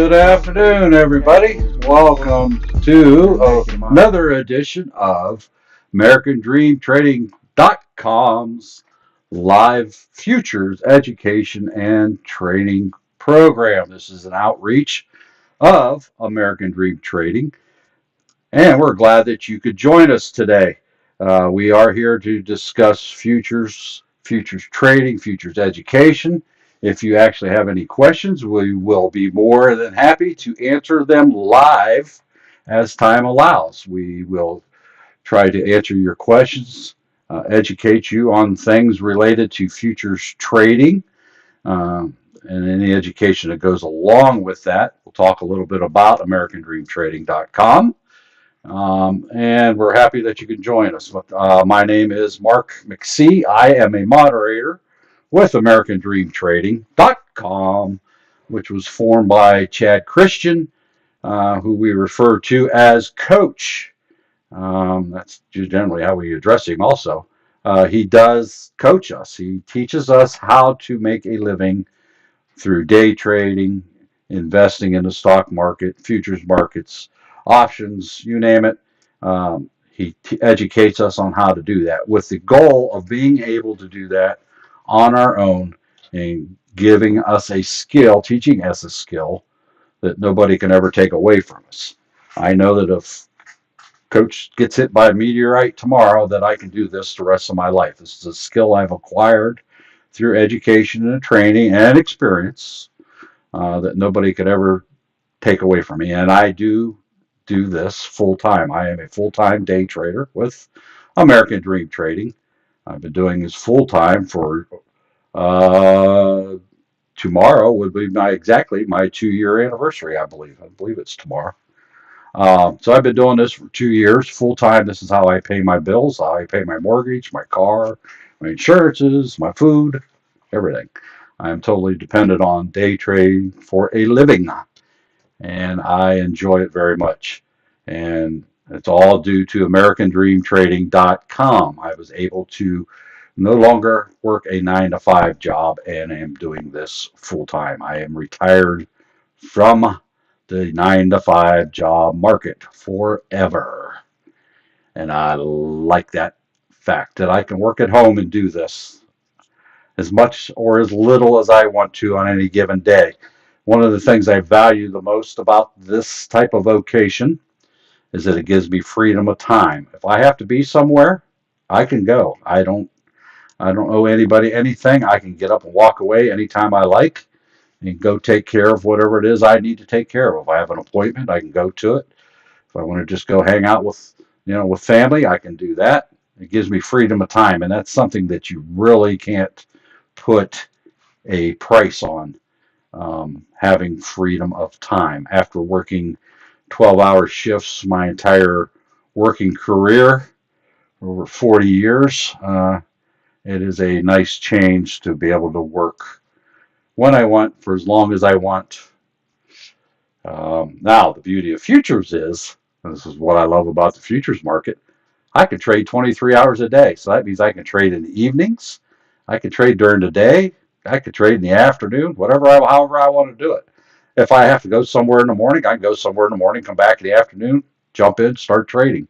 Good afternoon, everybody. Welcome to another edition of AmericanDreamTrading.com's live futures education and training program. This is an outreach of American Dream Trading, and we're glad that you could join us today. We are here to discuss futures trading, futures education. If you actually have any questions, we will be more than happy to answer them live as time allows. We will try to answer your questions, educate you on things related to futures trading, and any education that goes along with that. We'll talk a little bit about AmericanDreamTrading.com. And we're happy that you can join us. My name is Mark McSee. I am a moderator with AmericanDreamTrading.com, which was formed by Chad Christian, who we refer to as Coach. That's generally how we address him also. He does coach us. He teaches us how to make a living through day trading, investing in the stock market, futures markets, options, you name it. He educates us on how to do that with the goal of being able to do that on our own and giving us a skill, teaching us a skill that nobody can ever take away from us. I know that if Coach gets hit by a meteorite tomorrow, that I can do this the rest of my life. This is a skill I've acquired through education and training and experience that nobody could ever take away from me. And I do this full time. I am a full time day trader with American Dream Trading. I've been doing this full time for uh, tomorrow would be my 2 year anniversary. I believe it's tomorrow. So I've been doing this for 2 years full time. This is how I pay my bills, how I pay my mortgage, my car, my insurances, my food, everything. I am totally dependent on day trading for a living, and I enjoy it very much. And it's all due to AmericanDreamTrading.com. I was able to no longer work a 9 to 5 job and am doing this full time. I am retired from the 9 to 5 job market forever. And I like that fact that I can work at home and do this as much or as little as I want to on any given day. One of the things I value the most about this type of vocation is that it gives me freedom of time. If I have to be somewhere, I can go. I don't owe anybody anything. I can get up and walk away anytime I like and go take care of whatever it is I need to take care of. If I have an appointment, I can go to it. If I want to just go hang out with family, I can do that. It gives me freedom of time, and that's something that you really can't put a price on. Having freedom of time after working 12-hour shifts my entire working career over 40 years. It is a nice change to be able to work when I want for as long as I want. Now, the beauty of futures is, and this is what I love about the futures market, I can trade 23 hours a day. So that means I can trade in the evenings, I can trade during the day, I can trade in the afternoon, however I want to do it. If I have to go somewhere in the morning, I can go somewhere in the morning, come back in the afternoon, jump in, start trading.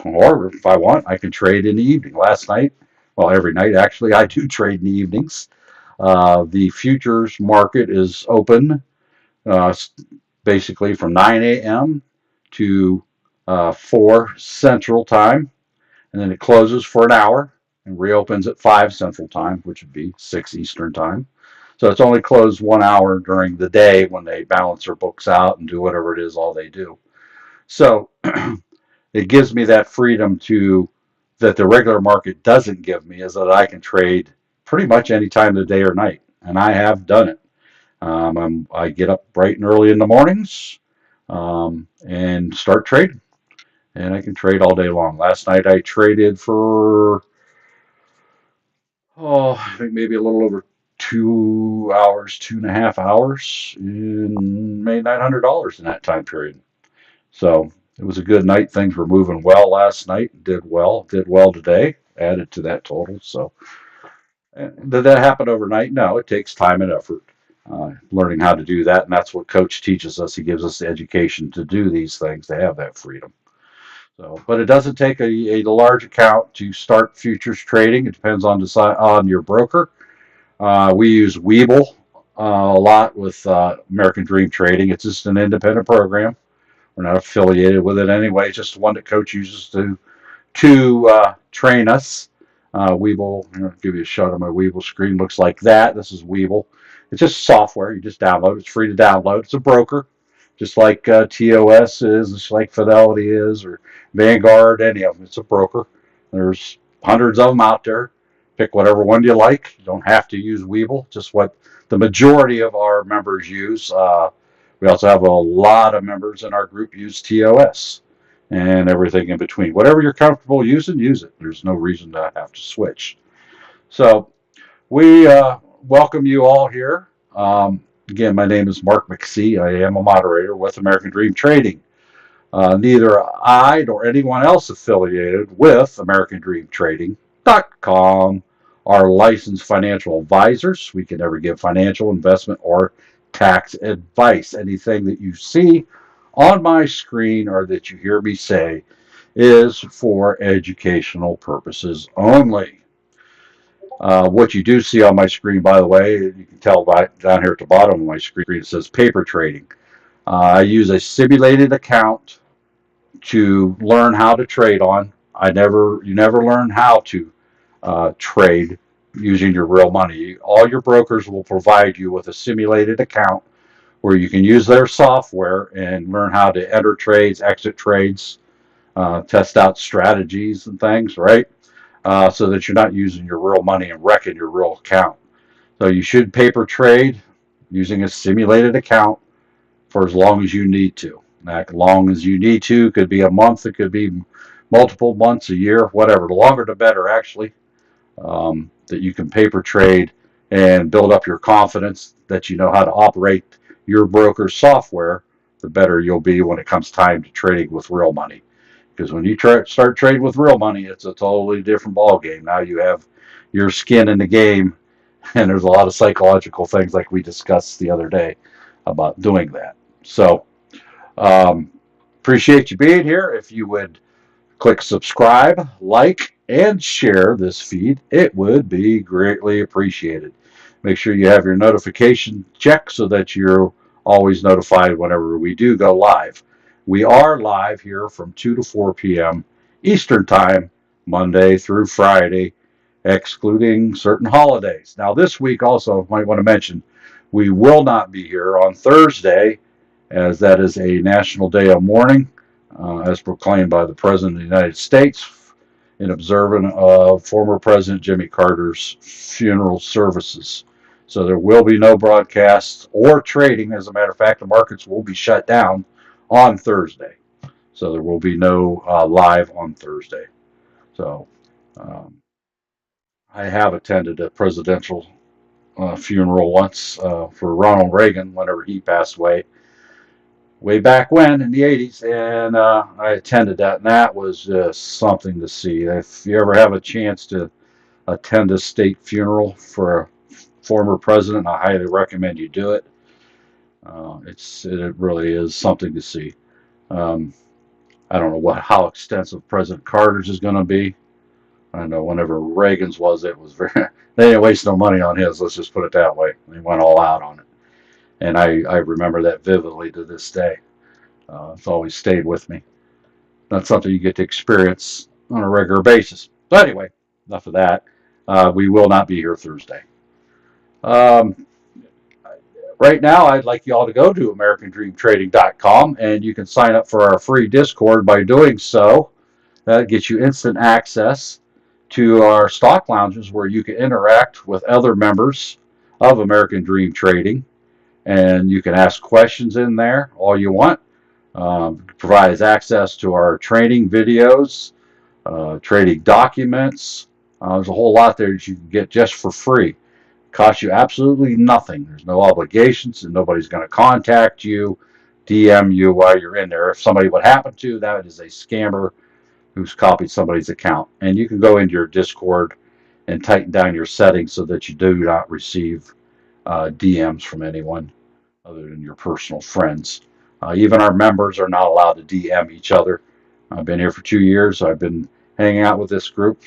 Or if I want, I can trade in the evening. Last night, well, every night actually, I do trade in the evenings. The futures market is open uh, basically from 9 a.m. to 4 Central Time, and then it closes for an hour and reopens at 5 Central Time, which would be 6 Eastern Time. So it's only closed 1 hour during the day when they balance their books out and do whatever it is all they do. So it gives me that freedom to that the regular market doesn't give me, is that I can trade pretty much any time of the day or night, and I have done it. I get up bright and early in the mornings and start trading, and I can trade all day long. Last night I traded for I think maybe a little over 2 hours, 2.5 hours, and made $900 in that time period. So it was a good night. Things were moving well last night. Did well today. Added to that total. So did that happen overnight? No, it takes time and effort. learning how to do that. And that's what Coach teaches us. He gives us the education to do these things, to have that freedom. So, but it doesn't take a large account to start futures trading. It depends on your broker. We use Webull a lot with American Dream Trading. It's just an independent program. We're not affiliated with it anyway. It's just one that Coach uses to train us. Webull, I'm going to give you a shot of my Webull screen. Looks like that. This is Webull. It's just software. You just download. It's free to download. It's a broker, just like TOS is, just like Fidelity is, or Vanguard, any of them. It's a broker. There's hundreds of them out there. Pick whatever one you like. You don't have to use Webull, just what the majority of our members use. We also have a lot of members in our group use TOS and everything in between. Whatever you're comfortable using, use it. There's no reason to have to switch. So we welcome you all here. Again, my name is Mark McSee. I am a moderator with American Dream Trading. Neither I nor anyone else affiliated with American Dream Trading.com are licensed financial advisors. We can never give financial, investment, or tax advice. Anything that you see on my screen or that you hear me say is for educational purposes only. What you do see on my screen, by the way, you can tell by down here at the bottom of my screen, it says paper trading. I use a simulated account to learn how to trade on. You never learn how to trade using your real money. All your brokers will provide you with a simulated account where you can use their software and learn how to enter trades, exit trades, test out strategies and things, right? So that you're not using your real money and wrecking your real account. So you should paper trade using a simulated account for as long as you need to. As long as you need to, could be a month, it could be multiple months, a year, whatever. The longer the better, actually, that you can paper trade and build up your confidence that you know how to operate your broker's software, the better you'll be when it comes time to trading with real money. Because when you start trading with real money, it's a totally different ball game. Now you have your skin in the game, and there's a lot of psychological things like we discussed the other day about doing that. So appreciate you being here. If you would click subscribe, like, and share this feed, it would be greatly appreciated. Make sure you have your notification checked so that you're always notified whenever we do go live. We are live here from 2 to 4 p.m. Eastern Time, Monday through Friday, excluding certain holidays. Now, this week also, might want to mention, we will not be here on Thursday, as that is a National Day of Mourning, as proclaimed by the President of the United States in observance of former President Jimmy Carter's funeral services. So there will be no broadcasts or trading. As a matter of fact, the markets will be shut down on Thursday. So there will be no live on Thursday. So I have attended a presidential funeral once for Ronald Reagan whenever he passed away, way back when in the 80s, and I attended that, and that was just something to see. If you ever have a chance to attend a state funeral for a former president, I highly recommend you do it. It really is something to see. Um, I don't know how extensive President Carter's is going to be. I know whenever Reagan's was, it was very. They didn't waste no money on his. Let's just put it that way. They went all out on it, and I remember that vividly to this day. It's always stayed with me. Not something you get to experience on a regular basis. But anyway, enough of that. We will not be here Thursday. Um, right now, I'd like you all to go to AmericanDreamTrading.com, and you can sign up for our free Discord by doing so. That gets you instant access to our stock lounges where you can interact with other members of American Dream Trading, and you can ask questions in there all you want. Provides access to our training videos, trading documents. There's a whole lot there that you can get just for free. Costs you absolutely nothing. There's no obligations, and nobody's going to contact you, DM you while you're in there. If somebody would happen to, that is a scammer who's copied somebody's account. And you can go into your Discord and tighten down your settings so that you do not receive DMs from anyone other than your personal friends. Even our members are not allowed to DM each other. I've been here for 2 years. I've been hanging out with this group,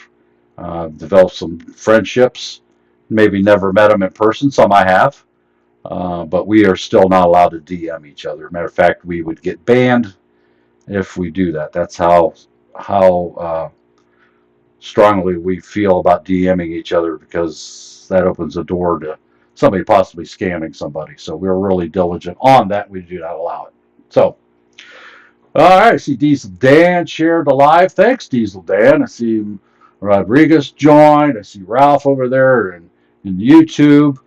developed some friendships. Maybe never met them in person. Some I have, but we are still not allowed to DM each other. Matter of fact, we would get banned if we do that. That's how strongly we feel about DMing each other, because that opens the door to somebody possibly scamming somebody. So we're really diligent on that. We do not allow it. So, all right, I see Diesel Dan shared the live. Thanks, Diesel Dan. I see Rodriguez joined. I see Ralph over there in YouTube.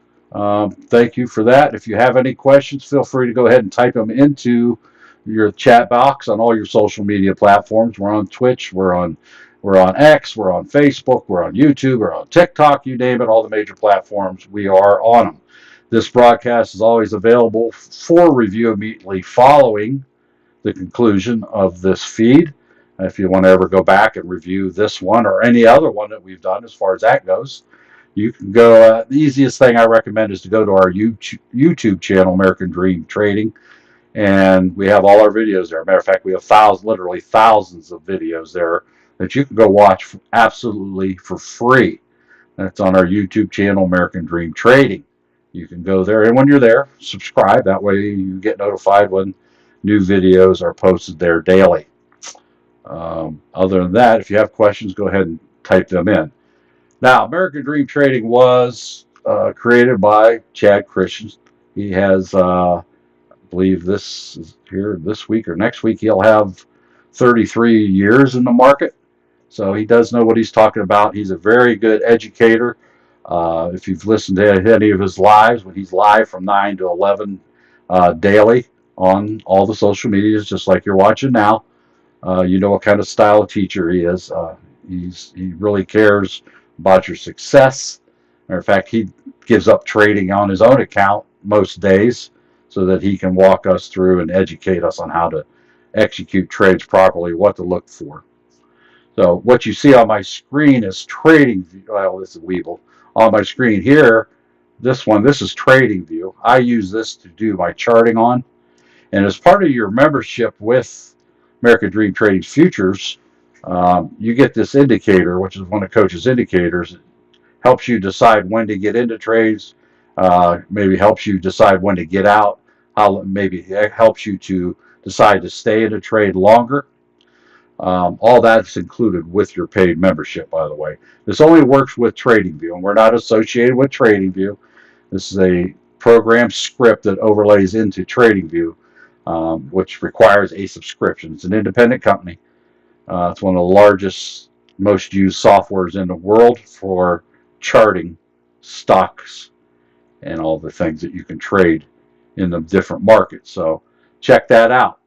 Thank you for that. If you have any questions, feel free to go ahead and type them into your chat box on all your social media platforms. We're on Twitch. We're on X. We're on Facebook. We're on YouTube. We're on TikTok. You name it. All the major platforms. We are on them. This broadcast is always available for review immediately following the conclusion of this feed. If you want to ever go back and review this one or any other one that we've done as far as that goes, you can go. The easiest thing I recommend is to go to our YouTube channel, American Dream Trading, and we have all our videos there. Matter of fact, we have literally thousands of videos there that you can go watch absolutely for free. That's on our YouTube channel, American Dream Trading. You can go there, and when you're there, subscribe. That way you get notified when new videos are posted there daily. Other than that, if you have questions, go ahead and type them in. Now, American Dream Trading was created by Chad Christian. He has, I believe this is here this week or next week, he'll have 33 years in the market. So he does know what he's talking about. He's a very good educator. If you've listened to any of his lives, when he's live from 9 to 11 daily on all the social medias, just like you're watching now, you know what kind of style of teacher he is. He really cares about your success. Matter of fact, he gives up trading on his own account most days so that he can walk us through and educate us on how to execute trades properly, what to look for. So what you see on my screen is trading view. Well, this is Weeble. On my screen here, this is trading view. I use this to do my charting on. And as part of your membership with American Dream Trading Futures, you get this indicator, which is one of Coach's indicators. It helps you decide when to get into trades, maybe helps you decide when to get out, maybe it helps you to decide to stay in a trade longer. All that's included with your paid membership, by the way. This only works with TradingView, and we're not associated with TradingView. This is a program script that overlays into TradingView, which requires a subscription. It's an independent company. It's one of the largest, most used softwares in the world for charting stocks and all the things that you can trade in the different markets. So check that out.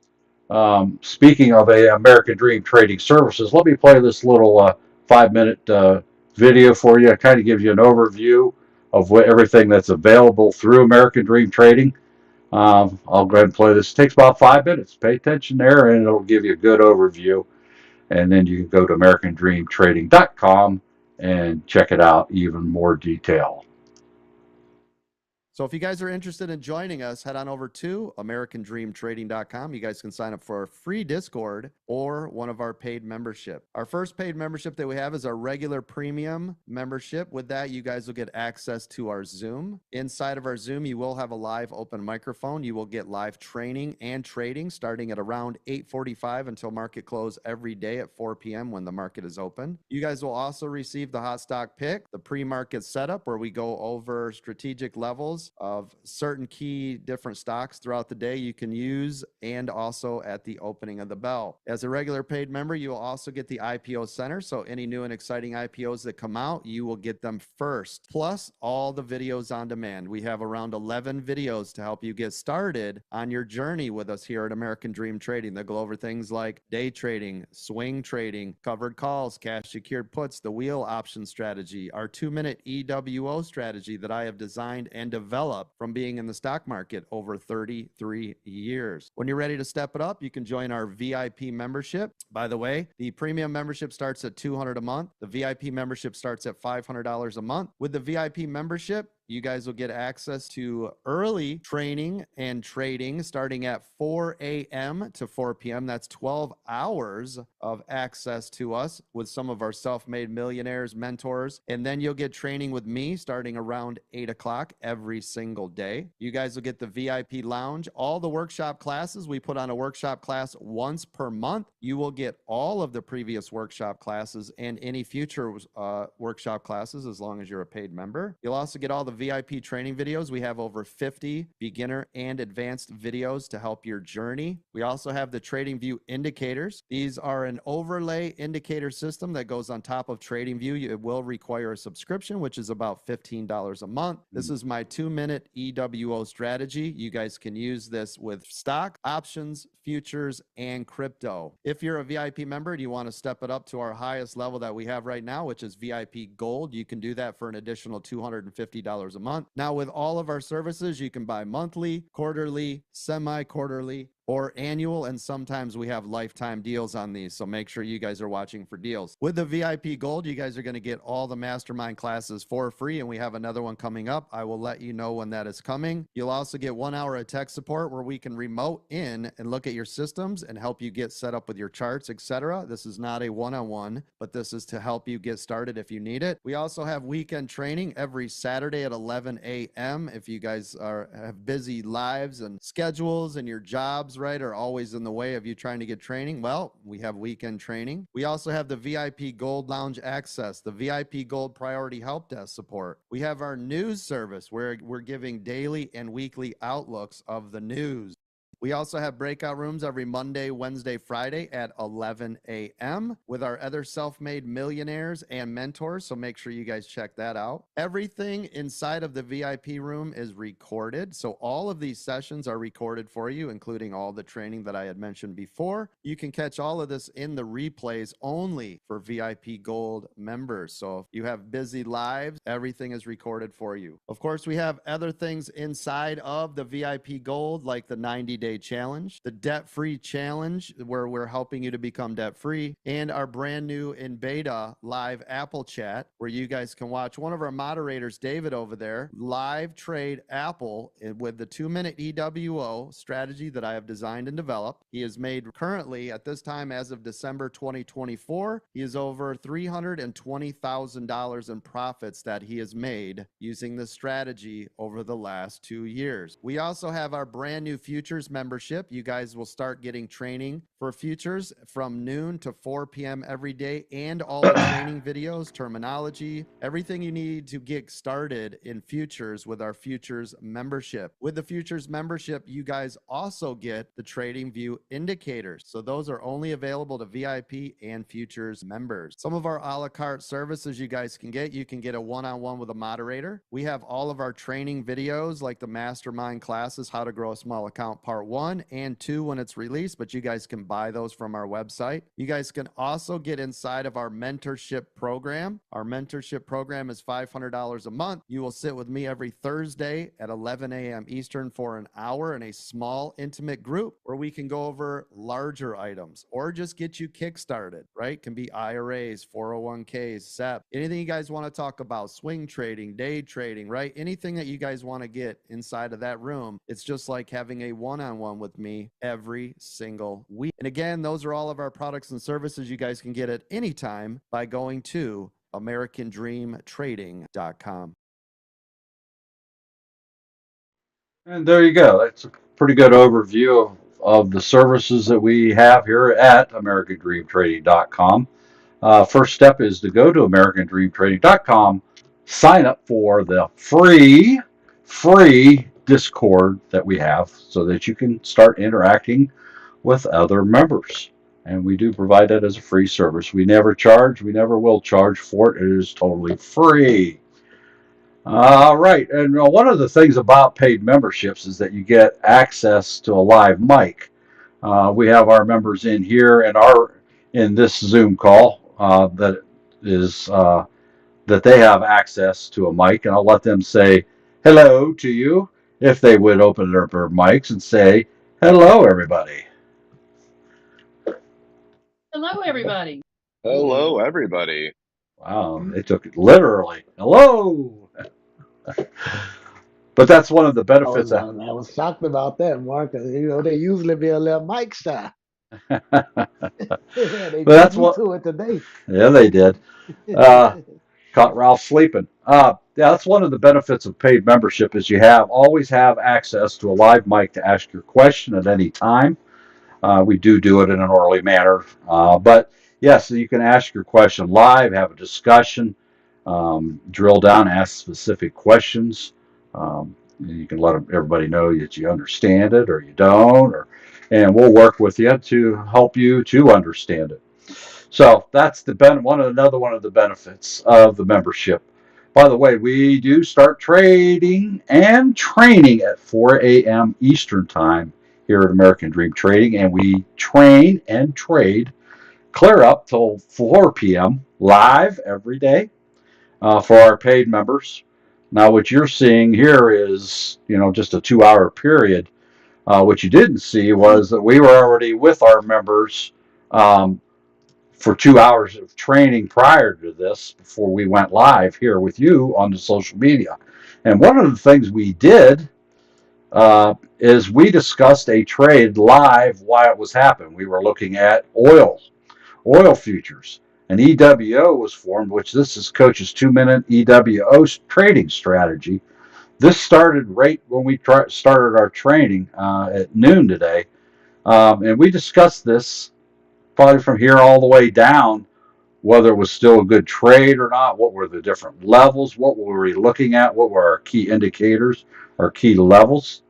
Speaking of American Dream Trading Services, let me play this little 5-minute video for you. It kind of gives you an overview of everything that's available through American Dream Trading. I'll go ahead and play this. It takes about 5 minutes. Pay attention there, and it'll give you a good overview. And then you can go to AmericanDreamTrading.com and check it out even more detail. So if you guys are interested in joining us, head on over to AmericanDreamTrading.com. You guys can sign up for a free Discord or one of our paid membership. Our first paid membership that we have is our regular premium membership. With that, you guys will get access to our Zoom. Inside of our Zoom, you will have a live open microphone. You will get live training and trading starting at around 8:45 until market close every day at 4 p.m. when the market is open. You guys will also receive the hot stock pick, the pre-market setup where we go over strategic levels of certain key different stocks throughout the day you can use, and also at the opening of the bell. As a regular paid member, you will also get the IPO Center. So any new and exciting IPOs that come out, you will get them first. Plus all the videos on demand. We have around 11 videos to help you get started on your journey with us here at American Dream Trading. They'll go over things like day trading, swing trading, covered calls, cash secured puts, the wheel option strategy, our 2-minute EWO strategy that I have designed and developed from being in the stock market over 33 years. When you're ready to step it up, you can join our VIP membership. By the way, the premium membership starts at $200 a month. The VIP membership starts at $500 a month. With the VIP membership, you guys will get access to early training and trading starting at 4 a.m. to 4 p.m. That's 12 hours of access to us with some of our self-made millionaires, mentors. And then you'll get training with me starting around 8 o'clock every single day. You guys will get the VIP lounge, all the workshop classes. We put on a workshop class once per month. You will get all of the previous workshop classes and any future workshop classes as long as you're a paid member. You'll also get all the VIP training videos. We have over 50 beginner and advanced videos to help your journey. We also have the TradingView indicators. These are an overlay indicator system that goes on top of TradingView. It will require a subscription, which is about $15 a month. This is my 2-minute EWO strategy. You guys can use this with stock, options, futures, and crypto. If you're a VIP member and you want to step it up to our highest level that we have right now, which is VIP Gold, you can do that for an additional $250 a month. Now, with all of our services, you can buy monthly, quarterly, semi-quarterly, or annual, and sometimes we have lifetime deals on these, so make sure you guys are watching for deals. With the VIP Gold, you guys are going to get all the mastermind classes for free, and we have another one coming up. I will let you know when that is coming. You'll also get 1 hour of tech support where we can remote in and look at your systems and help you get set up with your charts, etc. This is not a one-on-one, but this is to help you get started if you need it. We also have weekend training every Saturday at 11 a.m. If you guys have busy lives and schedules and your jobs, right, are always in the way of you trying to get training, well, we have weekend training. We also have the VIP Gold Lounge access, the VIP Gold Priority Help Desk support. We have our news service where we're giving daily and weekly outlooks of the news. We also have breakout rooms every Monday, Wednesday, Friday at 11 a.m. with our other self-made millionaires and mentors, so make sure you guys check that out. Everything inside of the VIP room is recorded, so all of these sessions are recorded for you, including all the training that I had mentioned before. You can catch all of this in the replays only for VIP Gold members, so if you have busy lives, everything is recorded for you. Of course, we have other things inside of the VIP Gold, like the 90-day challenge, the debt-free challenge, where we're helping you to become debt-free, and our brand new in beta live Apple chat, where you guys can watch one of our moderators, David over there, live trade Apple with the 2-minute EWO strategy that I have designed and developed. He has made currently at this time, as of December 2024, he is over $320,000 in profits that he has made using this strategy over the last 2 years. We also have our brand new futures membership. You guys will start getting training for futures from noon to 4 p.m. every day, and all the training videos, terminology, everything you need to get started in futures with our futures membership. With the futures membership, you guys also get the TradingView indicators. So those are only available to VIP and futures members. Some of our a la carte services you guys can get. You can get a one-on-one with a moderator. We have all of our training videos, like the mastermind classes, how to grow a small account part 1 and 2 when it's released, but you guys can buy those from our website. You guys can also get inside of our mentorship program. Our mentorship program is $500 a month. You will sit with me every Thursday at 11 a.m. Eastern for an hour in a small, intimate group where we can go over larger items or just get you kickstarted, right? Can be IRAs, 401ks, SEP, anything you guys want to talk about, swing trading, day trading, right? Anything that you guys want to get inside of that room. It's just like having a one-on-one with me every single week. And again, those are all of our products and services you guys can get at any time by going to AmericanDreamTrading.com. And there you go. That's a pretty good overview of the services that we have here at AmericanDreamTrading.com. First step is to go to AmericanDreamTrading.com, sign up for the free Discord that we have so that you can start interacting with other members. And we do provide that as a free service. We never charge, we never will charge for it. It is totally free. All right. And one of the things about paid memberships is that you get access to a live mic. We have our members in here and in this Zoom call that they have access to a mic, and I'll let them say hello to you if they would open their mics and say hello, everybody. Hello, everybody. Hello, everybody. Wow, they took it literally. Hello. But that's one of the I benefits was of. I was shocked about that, Mark. 'Cause, they usually be a little Mike style. They But beat that's me what. to it today. Yeah, they did. Caught Ralph sleeping. Yeah, that's one of the benefits of paid membership is you always have access to a live mic to ask your question at any time. We do it in an orderly manner, but yes, you can ask your question live, have a discussion, drill down, ask specific questions. You can let everybody know that you understand it or you don't, and we'll work with you to help you to understand it. So that's another one of the benefits of the membership. By the way, we do start trading and training at 4 a.m. Eastern Time here at American Dream Trading, and we train and trade clear up till 4 p.m. live every day for our paid members. Now, what you're seeing here is, just a 2 hour period. What you didn't see was that we were already with our members um, for 2 hours of training prior to this before we went live here with you on the social media. And one of the things we did is we discussed a trade live while it was happening. We were looking at oil futures. An EWO was formed, which this is Coach's 2-minute EWO trading strategy. This started right when we started our training at noon today. And we discussed this probably from here all the way down, whether it was still a good trade or not, what were the different levels, what were we looking at, what were our key indicators, our key levels.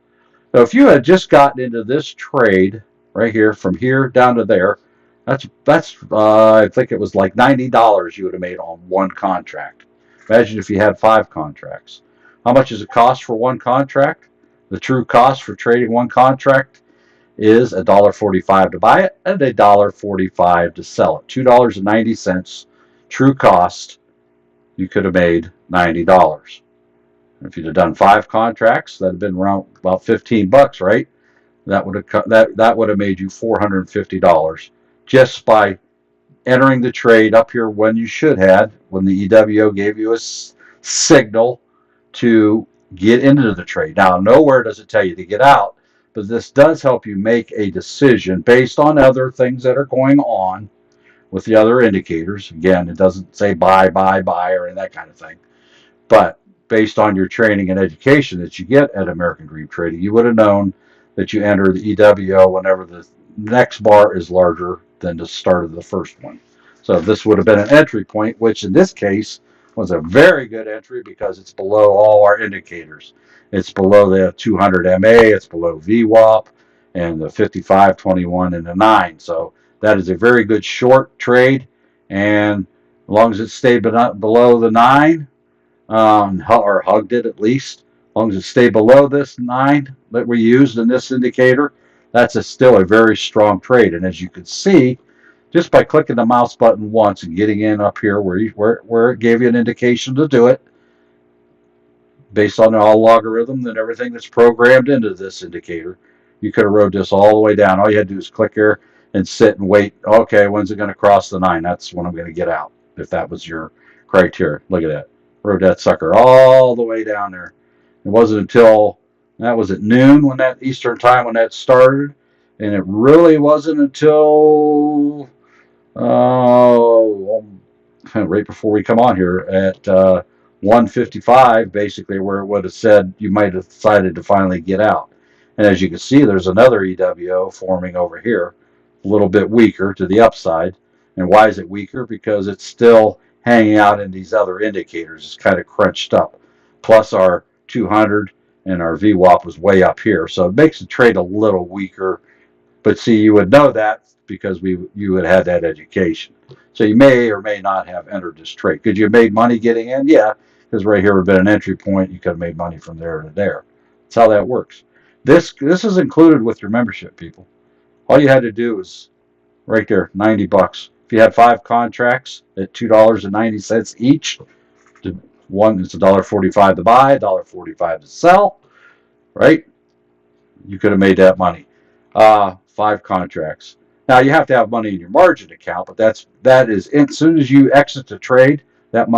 So if you had just gotten into this trade right here, from here down to there, that's I think it was like $90 you would have made on one contract. Imagine if you had 5 contracts. How much does it cost for one contract? The true cost for trading one contract is $1.45 to buy it and $1.45 to sell it. $2.90 true cost. You could have made $90. If you'd have done 5 contracts, that'd have been around about $15, right? That would have made you $450 just by entering the trade up here when you should have, when the EWO gave you a signal to get into the trade. Now, nowhere does it tell you to get out, but this does help you make a decision based on other things that are going on with the other indicators. Again, it doesn't say buy, buy, buy, or that kind of thing. But based on your training and education that you get at American Dream Trading, you would have known that you enter the EWO whenever the next bar is larger than the start of the first one. So this would have been an entry point, which in this case was a very good entry because it's below all our indicators. It's below the 200 MA, it's below VWAP, and the 55, 21, and the 9. So that is a very good short trade. And as long as it stayed below the 9, or hugged it at least, as long as it stayed below this 9 that we used in this indicator, that's still a very strong trade. And as you can see, just by clicking the mouse button once and getting in up here where it gave you an indication to do it, based on all logarithm and everything that's programmed into this indicator, you could have wrote this all the way down. All you had to do is click here and sit and wait. Okay, when's it going to cross the 9? That's when I'm going to get out, if that was your criteria. Look at that. Wrote that sucker all the way down there. It wasn't until that was at noon when that Eastern time when that started, and it really wasn't until uh, right before we come on here at 1:55, basically, where it would have said you might have decided to finally get out. And as you can see, there's another EWO forming over here, a little bit weaker to the upside. And why is it weaker? Because it's still hanging out in these other indicators. It's kind of crunched up. Plus our 200 and our VWAP was way up here. So it makes the trade a little weaker. But see, you would know that because you would have that education. So you may or may not have entered this trade. Could you have made money getting in? Yeah, because right here would have been an entry point. You could have made money from there to there. That's how that works. This is included with your membership, people. All you had to do was right there, $90. If you had 5 contracts at $2.90 each, one it's $1.45 to buy, $1.45 to sell, right? You could have made that money. 5 contracts. Now you have to have money in your margin account, but that is as soon as you exit the trade, that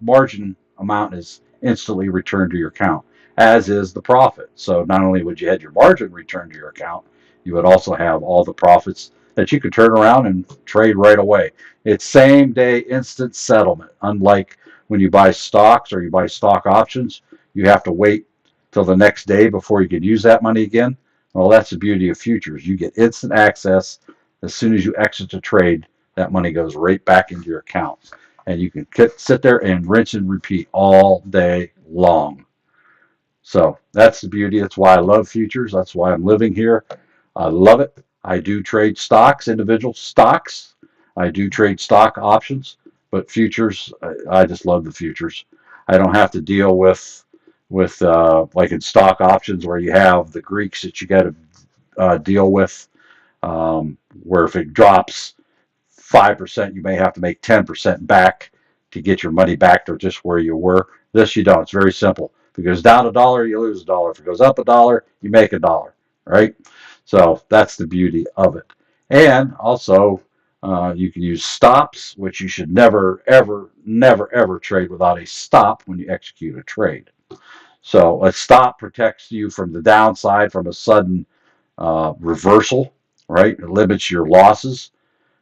margin amount is instantly returned to your account, as is the profit. So not only would you have your margin returned to your account, you would also have all the profits that you could turn around and trade right away. It's same day instant settlement. Unlike when you buy stocks or you buy stock options, you have to wait till the next day before you can use that money again. Well, that's the beauty of futures. You get instant access. As soon as you exit the trade, that money goes right back into your account. And you can sit there and rinse and repeat all day long. So that's the beauty. That's why I love futures. That's why I'm living here. I love it. I do trade stocks, individual stocks. I do trade stock options, but futures, I just love the futures. I don't have to deal with like in stock options where you have the Greeks that you got to deal with, where if it drops 5%, you may have to make 10% back to get your money back to just where you were. This you don't. It's very simple. If it goes down a dollar, you lose a dollar. If it goes up a dollar, you make a dollar, right? So that's the beauty of it. And also, you can use stops, which you should never, ever, never, ever trade without a stop when you execute a trade. So a stop protects you from the downside from a sudden reversal, right? It limits your losses.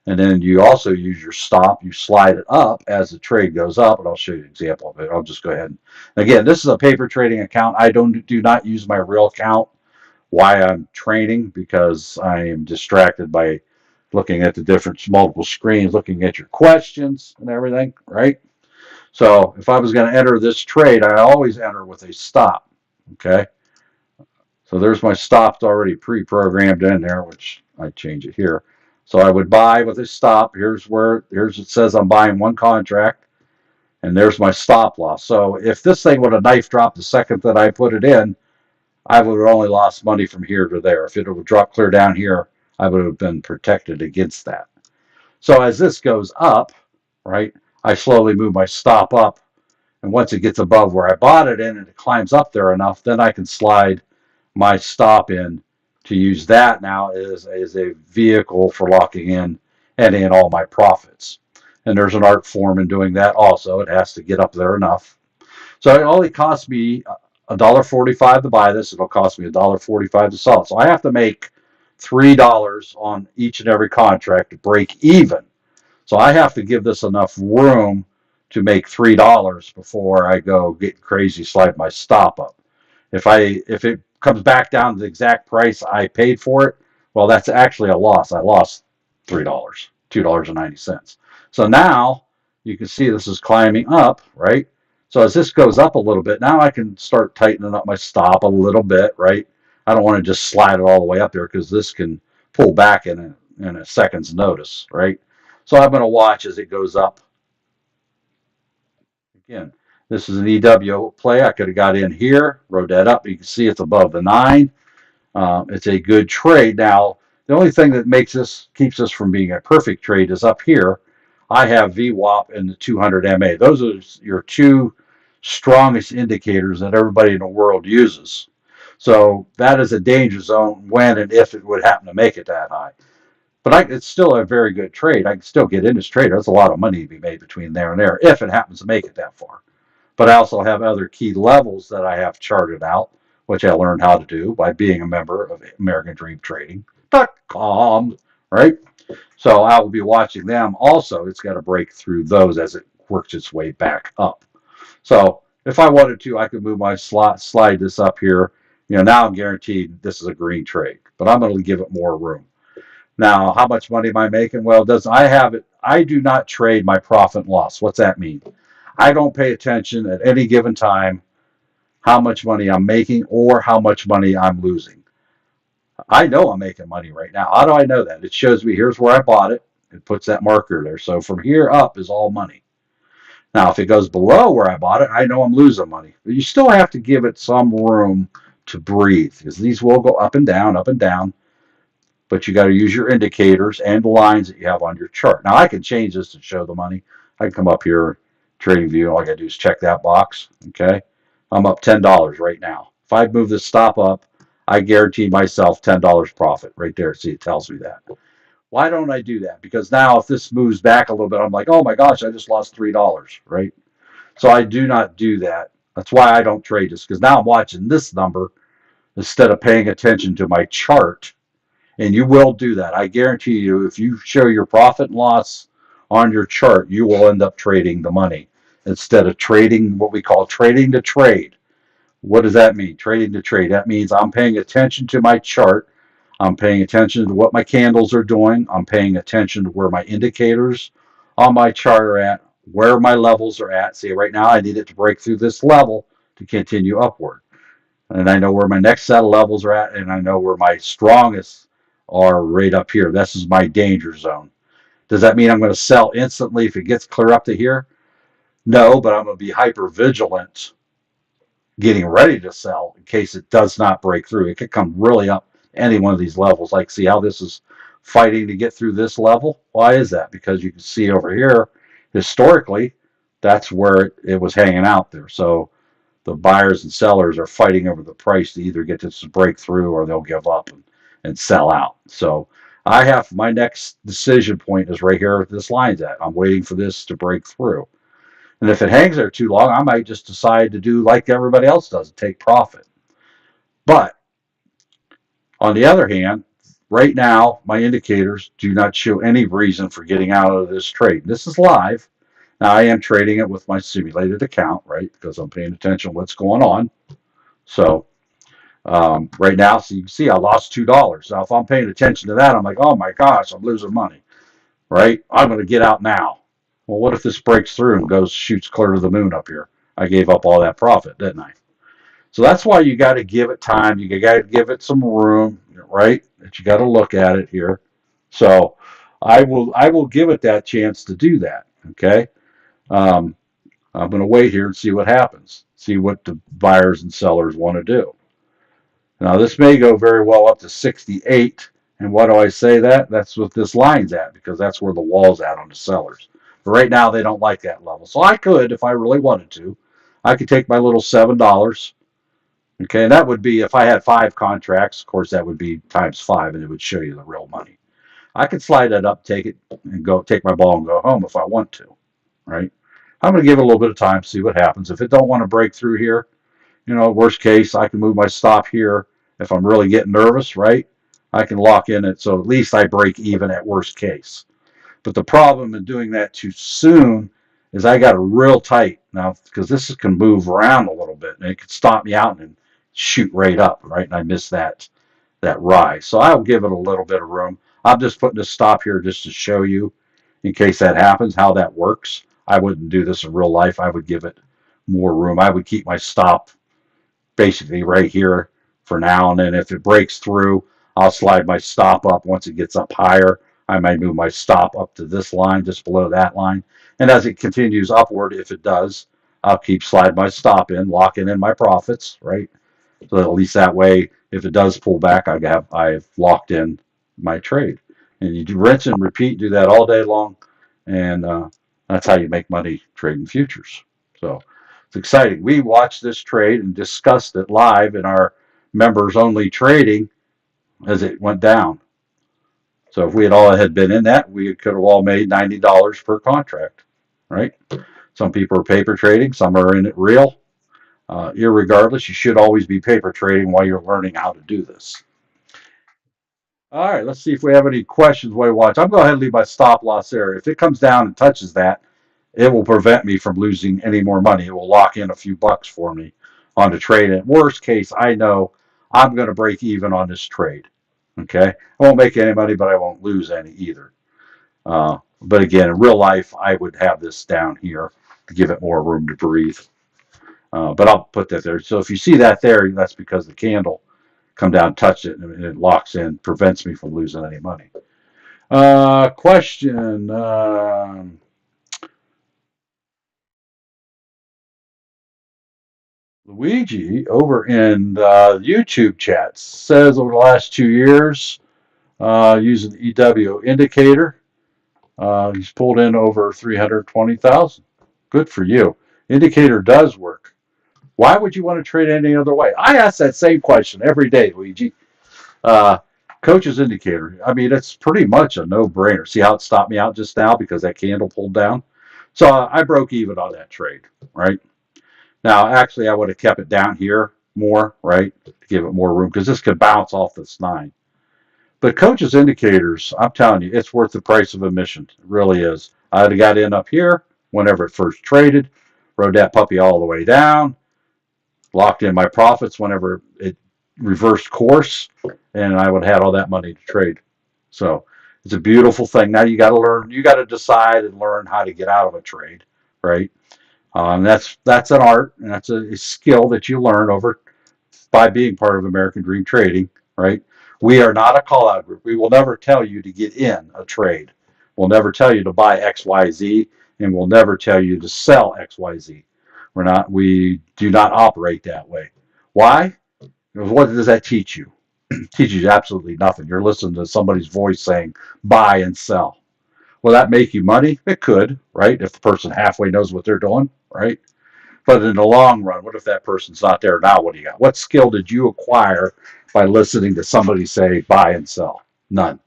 And then you also use your stop. You slide it up as the trade goes up, and I'll show you an example of it. I'll just go ahead. Again, this is a paper trading account. I do not use my real account. Why I'm training? Because I am distracted by looking at the different multiple screens, looking at your questions and everything, right? So if I was going to enter this trade, I always enter with a stop. Okay. So there's my stops already pre-programmed in there, which I change it here. So I would buy with a stop. Here's it says I'm buying one contract, and there's my stop loss. So if this thing would have knife dropped the second that I put it in, I would have only lost money from here to there. If it would drop clear down here, I would have been protected against that. So as this goes up, right, I slowly move my stop up, and once it gets above where I bought it in and it climbs up there enough, then I can slide my stop in to use that now as a vehicle for locking in any and all my profits. And there's an art form in doing that also. It has to get up there enough. So it only costs me $1.45 to buy this. It'll cost me $1.45 to sell it. So I have to make $3 on each and every contract to break even. So I have to give this enough room to make $3 before I go get crazy, slide my stop up. If it comes back down to the exact price I paid for it, well, that's actually a loss. I lost $3, $2.90. So now you can see this is climbing up, right? So as this goes up a little bit, now I can start tightening up my stop a little bit, right? I don't want to just slide it all the way up there because this can pull back in a second's notice, right? So I'm going to watch as it goes up. Again, this is an EW play. I could have got in here, wrote that up. You can see it's above the 9. It's a good trade. Now, the only thing that keeps this from being a perfect trade is up here. I have VWAP and the 200 MA. Those are your two strongest indicators that everybody in the world uses. So that is a danger zone when and if it would happen to make it that high. But it's still a very good trade. I can still get in this trade. There's a lot of money to be made between there and there if it happens to make it that far. But I also have other key levels that I have charted out, which I learned how to do by being a member of AmericanDreamTrading.com, right? So I will be watching them also. It's got to break through those as it works its way back up. So if I wanted to, I could move my slide this up here. Now I'm guaranteed this is a green trade, but I'm going to give it more room. Now, how much money am I making? Well, I do not trade my profit and loss. What's that mean? I don't pay attention at any given time how much money I'm making or how much money I'm losing. I know I'm making money right now. How do I know that? It shows me here's where I bought it. It puts that marker there. So from here up is all money. Now, if it goes below where I bought it, I know I'm losing money. But you still have to give it some room to breathe because these will go up and down, up and down. But you got to use your indicators and the lines that you have on your chart. Now, I can change this to show the money. I can come up here, trading view. All I got to do is check that box. Okay. I'm up $10 right now. If I move this stop up, I guarantee myself $10 profit right there. See, it tells me that. Why don't I do that? Because now if this moves back a little bit, I'm like, oh my gosh, I just lost $3, right? So I do not do that. That's why I don't trade this, because now I'm watching this number instead of paying attention to my chart. And you will do that. I guarantee you, if you show your profit and loss on your chart, you will end up trading the money instead of trading what we call trading to trade. What does that mean? Trading to trade. That means I'm paying attention to my chart. I'm paying attention to what my candles are doing. I'm paying attention to where my indicators on my chart are at, where my levels are at. See, right now I need it to break through this level to continue upward. And I know where my next set of levels are at, and I know where my strongest are right up here. This is my danger zone. Does that mean I'm going to sell instantly if it gets clear up to here? No, but I'm going to be hyper vigilant getting ready to sell in case it does not break through. It could come really up any one of these levels. Like, see how this is fighting to get through this level? Why is that? Because you can see over here, historically, that's where it was hanging out there. So the buyers and sellers are fighting over the price to either get this to break through or they'll give up and sell out. So I have my next decision point is right here where this line's at. I'm waiting for this to break through. And if it hangs there too long, I might just decide to do like everybody else does, take profit. But on the other hand, right now, my indicators do not show any reason for getting out of this trade. This is live. Now, I am trading it with my simulated account, right, because I'm paying attention to what's going on. So right now, so you can see I lost $2. Now, if I'm paying attention to that, I'm like, oh my gosh, I'm losing money, right? I'm going to get out now. Well, what if this breaks through and goes shoots clear to the moon up here? I gave up all that profit, didn't I? So that's why you got to give it time. You got to give it some room, right? That you got to look at it here. So I will give it that chance to do that. Okay. I'm going to wait here and see what happens. See what the buyers and sellers want to do. Now this may go very well up to 68. And why do I say that? That's what this line's at, because that's where the wall's at on the sellers. But right now they don't like that level. So I could, if I really wanted to, I could take my little $7. Okay, and that would be if I had 5 contracts. Of course, that would be times 5, and it would show you the real money. I could slide that up, take it, and go take my ball and go home if I want to. Right? I'm going to give it a little bit of time, see what happens. If it don't want to break through here, worst case, I can move my stop here. If I'm really getting nervous, right, I can lock in it. So at least I break even at worst case. But the problem in doing that too soon is I got it real tight now, because this can move around a little bit and it could stop me out and shoot right up, right? And I missed that rise. So I'll give it a little bit of room. I'm just putting a stop here just to show you, in case that happens, how that works. I wouldn't do this in real life. I would give it more room. I would keep my stop basically right here for now, and then if it breaks through, I'll slide my stop up. Once it gets up higher, I might move my stop up to this line, just below that line. And as it continues upward, if it does, I'll keep slide my stop in, locking in my profits, right? So that at least that way, if it does pull back, I've locked in my trade. And you do rinse and repeat, do that all day long, and that's how you make money trading futures. So it's exciting. We watched this trade and discussed it live in our members only trading as it went down. So if we had all had been in that, we could have all made $90 per contract, right? Some people are paper trading, some are in it real. Irregardless, you should always be paper trading while you're learning how to do this. All right, let's see if we have any questions while we watch. I'm going to go ahead and leave my stop loss area. If it comes down and touches that, it will prevent me from losing any more money. It will lock in a few bucks for me on the trade. And worst case, I know I'm going to break even on this trade. Okay, I won't make any money, but I won't lose any either. But again, in real life, I would have this down here to give it more room to breathe. But I'll put that there. So if you see that there, that's because the candle come down, touched it, and it locks in, prevents me from losing any money. Question. Luigi over in the YouTube chat says over the last 2 years, using the EW indicator, he's pulled in over 320,000. Good for you. Indicator does work. Why would you want to trade any other way? I ask that same question every day, Luigi. Coach's indicator. I mean, it's pretty much a no-brainer. See how it stopped me out just now because that candle pulled down? So I broke even on that trade, right? Now, actually, I would have kept it down here more, right, to give it more room because this could bounce off this 9. But coaches indicators, I'm telling you, it's worth the price of admission. It really is. I'd have got in up here whenever it first traded, rode that puppy all the way down, locked in my profits whenever it reversed course, and I would have had all that money to trade. So it's a beautiful thing. Now you got to learn, you got to decide and learn how to get out of a trade, right? That's an art, and that's a skill that you learn over by being part of American Dream Trading, right? We are not a call out group. We will never tell you to get in a trade. We'll never tell you to buy XYZ, and we'll never tell you to sell XYZ. We do not operate that way. Why? Because what does that teach you? It teaches you absolutely nothing. You're listening to somebody's voice saying buy and sell. Will that make you money? It could, right? If the person halfway knows what they're doing, right? But in the long run, what if that person's not there now? What do you got? What skill did you acquire by listening to somebody say buy and sell? None.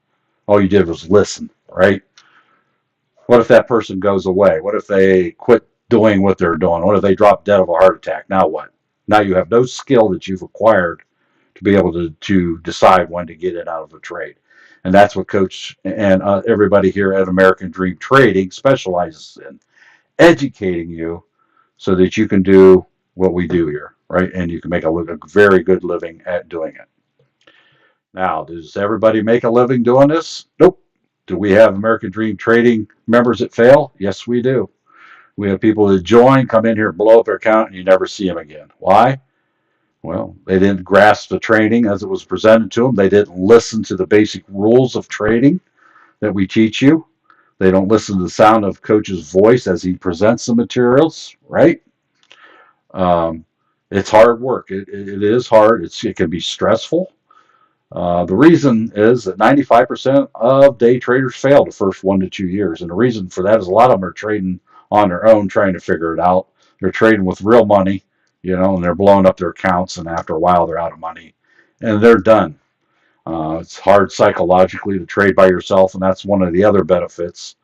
All you did was listen, right? What if that person goes away? What if they quit doing what they're doing? What if they drop dead of a heart attack? Now what? Now you have no skill that you've acquired to be able to decide when to get it out of a trade. And that's what Coach and everybody here at American Dream Trading specializes in, educating you so that you can do what we do here, right? And you can make a very good living at doing it. Now, does everybody make a living doing this? Nope. Do we have American Dream Trading members that fail? Yes, we do. We have people that join, come in here, blow up their account, and you never see them again. Why? Well, they didn't grasp the training as it was presented to them. They didn't listen to the basic rules of trading that we teach you. They don't listen to the sound of Coach's voice as he presents the materials, right? Um, it's hard work. It is hard. It can be stressful. The reason is that 95% of day traders fail the first 1 to 2 years. And the reason for that is a lot of them are trading on their own, trying to figure it out. They're trading with real money, and they're blowing up their accounts. And after a while, they're out of money and they're done. It's hard psychologically to trade by yourself. And that's one of the other benefits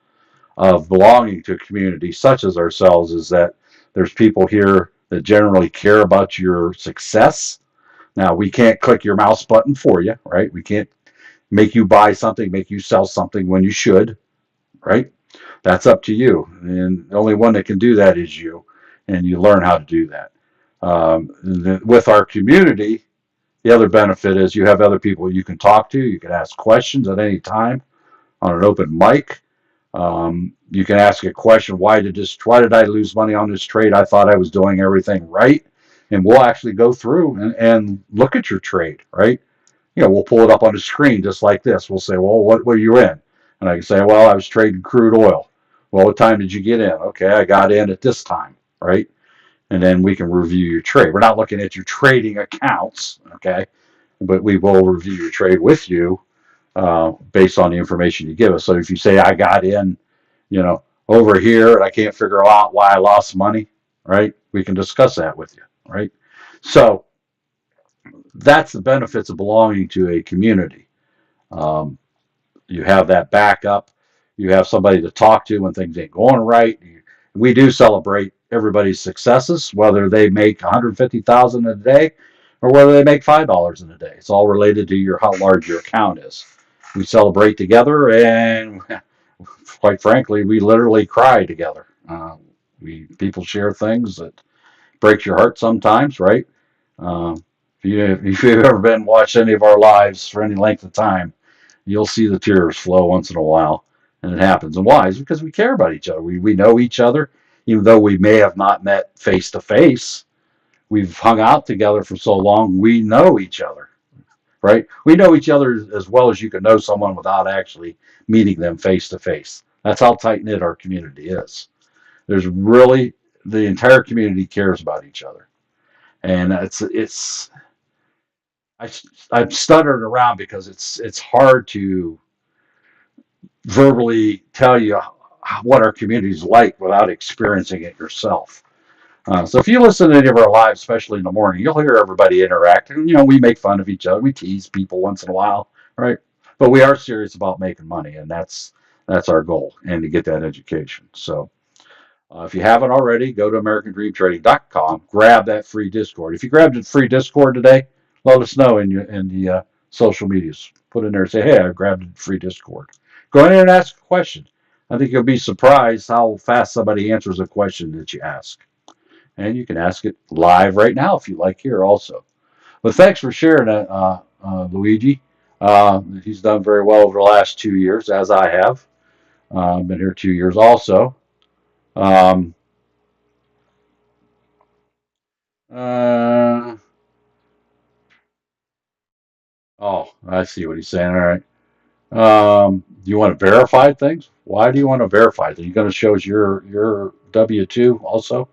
of belonging to a community such as ourselves is that there's people here that generally care about your success. Now, we can't click your mouse button for you, right? We can't make you buy something, make you sell something when you should, right? That's up to you. And the only one that can do that is you. And you learn how to do that. With our community, the other benefit is you have other people you can talk to. You can ask questions at any time on an open mic. You can ask a question, why did I lose money on this trade? I thought I was doing everything right. And we'll actually go through and look at your trade, right? We'll pull it up on the screen just like this. We'll say, well, what were you in? And I can say, well, I was trading crude oil. Well, what time did you get in? Okay, I got in at this time, right? And then we can review your trade. We're not looking at your trading accounts, okay? But we will review your trade with you based on the information you give us. So if you say I got in, over here and I can't figure out why I lost money, right? We can discuss that with you, right? So that's the benefits of belonging to a community. Um, you have that backup. You have somebody to talk to when things ain't going right. We do celebrate everybody's successes, whether they make 150,000 a day or whether they make $5 in a day. It's all related to how large your account is. We celebrate together, and quite frankly, we literally cry together. People share things that breaks your heart sometimes, right? Uh, if you've ever been watched any of our lives for any length of time, you'll see the tears flow once in a while, and it happens. And why? It's because we care about each other. We know each other, even though we may have not met face to face. We've hung out together for so long. We know each other, right? We know each other as well as you can know someone without actually meeting them face to face. That's how tight knit our community is. There's really the entire community cares about each other, and I, I'm stuttering around because it's hard to verbally tell you what our community is like without experiencing it yourself. So if you listen to any of our lives, especially in the morning, you'll hear everybody interacting. We make fun of each other, we tease people once in a while, right? But we are serious about making money, and that's our goal, and to get that education. So If you haven't already, go to AmericanDreamTrading.com, grab that free Discord. If you grabbed the free Discord today, let us know in the social medias. Put in there and say, hey, I grabbed the free Discord. Go in there and ask a question. I think you'll be surprised how fast somebody answers a question that you ask. And you can ask it live right now if you like here also. But thanks for sharing that, Luigi. He's done very well over the last 2 years, as I have. Been here 2 years also. Um, Uh, oh, I see what he's saying. All right. Do you want to verify things? Why do you want to verify things? Are you going to show us your W-2 also?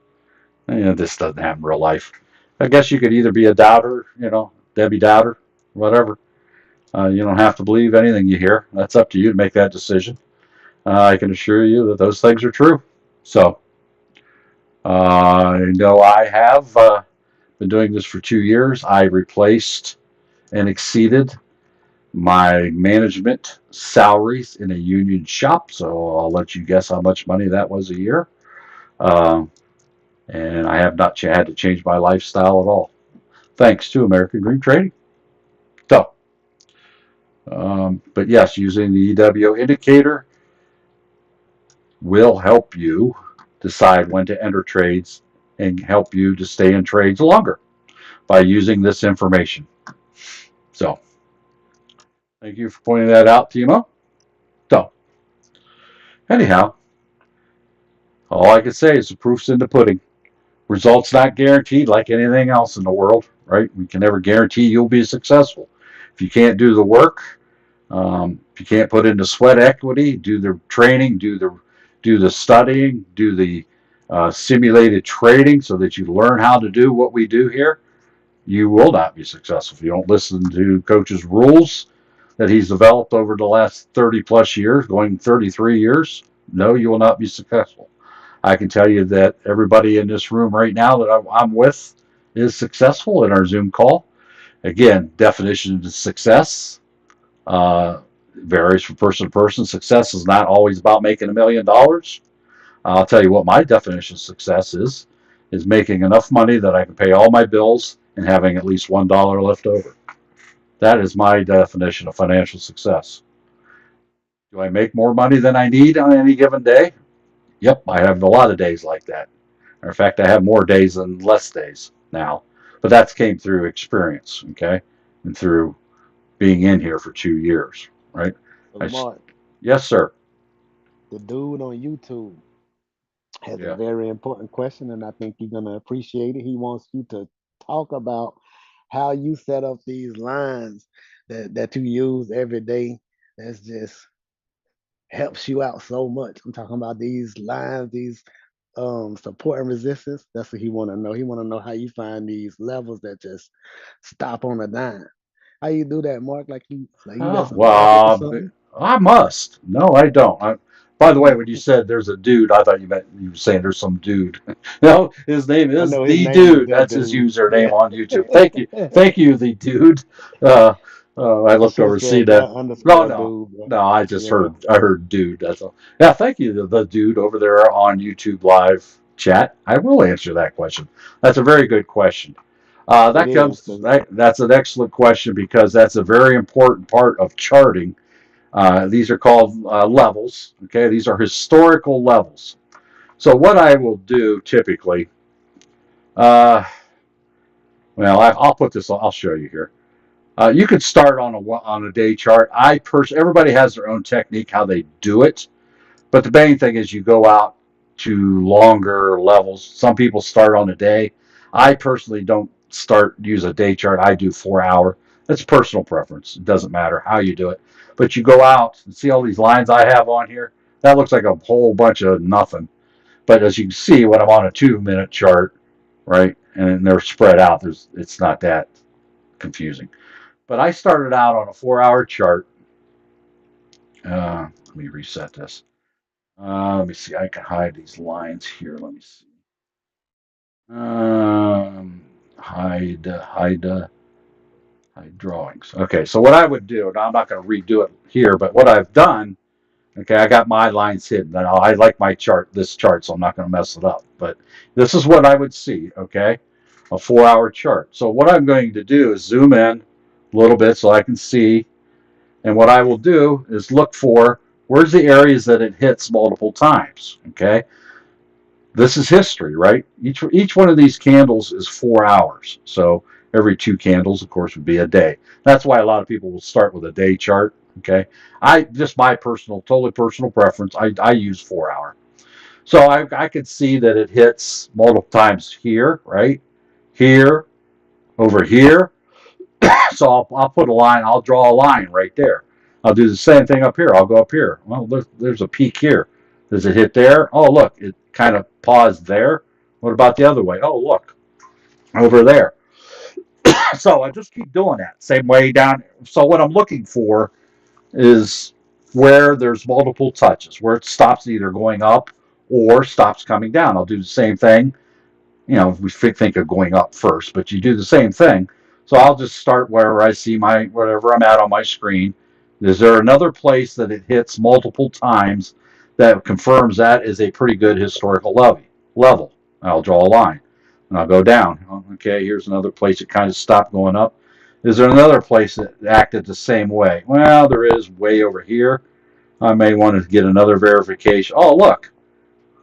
This doesn't happen in real life. I guess you could either be a doubter, Debbie Doubter, whatever. You don't have to believe anything you hear. That's up to you to make that decision. I can assure you that those things are true. So, I have been doing this for 2 years. I replaced and exceeded my management salaries in a union shop. So I'll let you guess how much money that was a year. Um, and I have not had to change my lifestyle at all, thanks to American Dream Trading. So, but yes, using the EWO indicator will help you decide when to enter trades and help you to stay in trades longer by using this information. So, thank you for pointing that out, Timo. So, anyhow, all I can say is the proof's in the pudding. Results not guaranteed like anything else in the world, right? We can never guarantee you'll be successful. If you can't do the work, if you can't put in the sweat equity, do the training, do the studying, do the simulated trading so that you learn how to do what we do here, you will not be successful. If you don't listen to Coach's rules that he's developed over the last 30 plus years, going 33 years, no, you will not be successful. I can tell you that everybody in this room right now that I'm with is successful in our Zoom call. Again, definition of success uh, varies from person to person. Success is not always about making $1 million. I'll tell you what my definition of success is making enough money that I can pay all my bills and having at least $1 left over. That is my definition of financial success. Do I make more money than I need on any given day? Yep, I have a lot of days like that. In fact, I have more days than less days now. But that came through experience, okay, and through being in here for 2 years, right? So I, Mark, yes, sir. the dude on YouTube has a Yeah. very important question, and I think you're gonna appreciate it. He wants you to talk about how you set up these lines that you use every day. That's just helps you out so much. I'm talking about these lines, these support and resistance. That's what he want to know. He want to know how you find these levels that just stop on a dime. How you do that, Mark? Like you got Oh, some magic or well, something? I must. No, I don't. By the way, when you said there's a dude, I thought you were saying there's some dude. No, his name I is know his the name is dude. the That's his dude. username Yeah. on YouTube. Thank you, the dude. Uh, I You looked should over have to see said that. the No, underscore no, dude, bro. no. Yeah. I heard dude. That's all. Yeah, thank you, the dude over there on YouTube live chat. I will answer that question. That's a very good question. It is because That's an excellent question because that's a very important part of charting. These are called levels. Okay, these are historical levels. So what I will do typically, uh, I'll put this. I'll show you here. You could start on a day chart. Everybody has their own technique how they do it, but the main thing is you go out to longer levels. Some people start on a day. I personally don't use a day chart. I do 4 hour. That's personal preference. It doesn't matter how you do it. But you go out and see all these lines I have on here. That looks like a whole bunch of nothing. But as you can see, when I'm on a 2 minute chart, right, and they're spread out, it's not that confusing. But I started out on a 4 hour chart. Let me reset this. Let me see. I can hide these lines here. Let me see. Hide drawings. Okay, so what I would do, now I'm not going to redo it here, but what I've done Okay, I got my lines hidden. I like this chart, so I'm not going to mess it up. But this is what I would see, okay? A 4-hour chart. So what I'm going to do is zoom in a little bit so I can see. And what I will do is look for where's the areas that it hits multiple times, okay? This is history, right? Each one of these candles is 4 hours. So every 2 candles, of course, would be a day. That's why a lot of people will start with a day chart, okay? Just my totally personal preference, I use 4 hour. So I could see that it hits multiple times here, right? Here, over here. So I'll put a line, I'll draw a line right there. I'll do the same thing up here. I'll go up here. Well, there's a peak here. Does it hit there? Oh, look, it kind of paused there. What about the other way? Oh, look, over there. So I just keep doing that. Same way down. So what I'm looking for is where there's multiple touches, where it stops either going up or stops coming down. I'll do the same thing. We think of going up first, but you do the same thing. So I'll just start wherever I see whatever I'm at on my screen. Is there another place that it hits multiple times that confirms that is a pretty good historical level? I'll draw a line and I'll go down. Okay, here's another place it kind of stopped going up. Is there another place that acted the same way? Well, there is way over here. I may want to get another verification. Oh, look,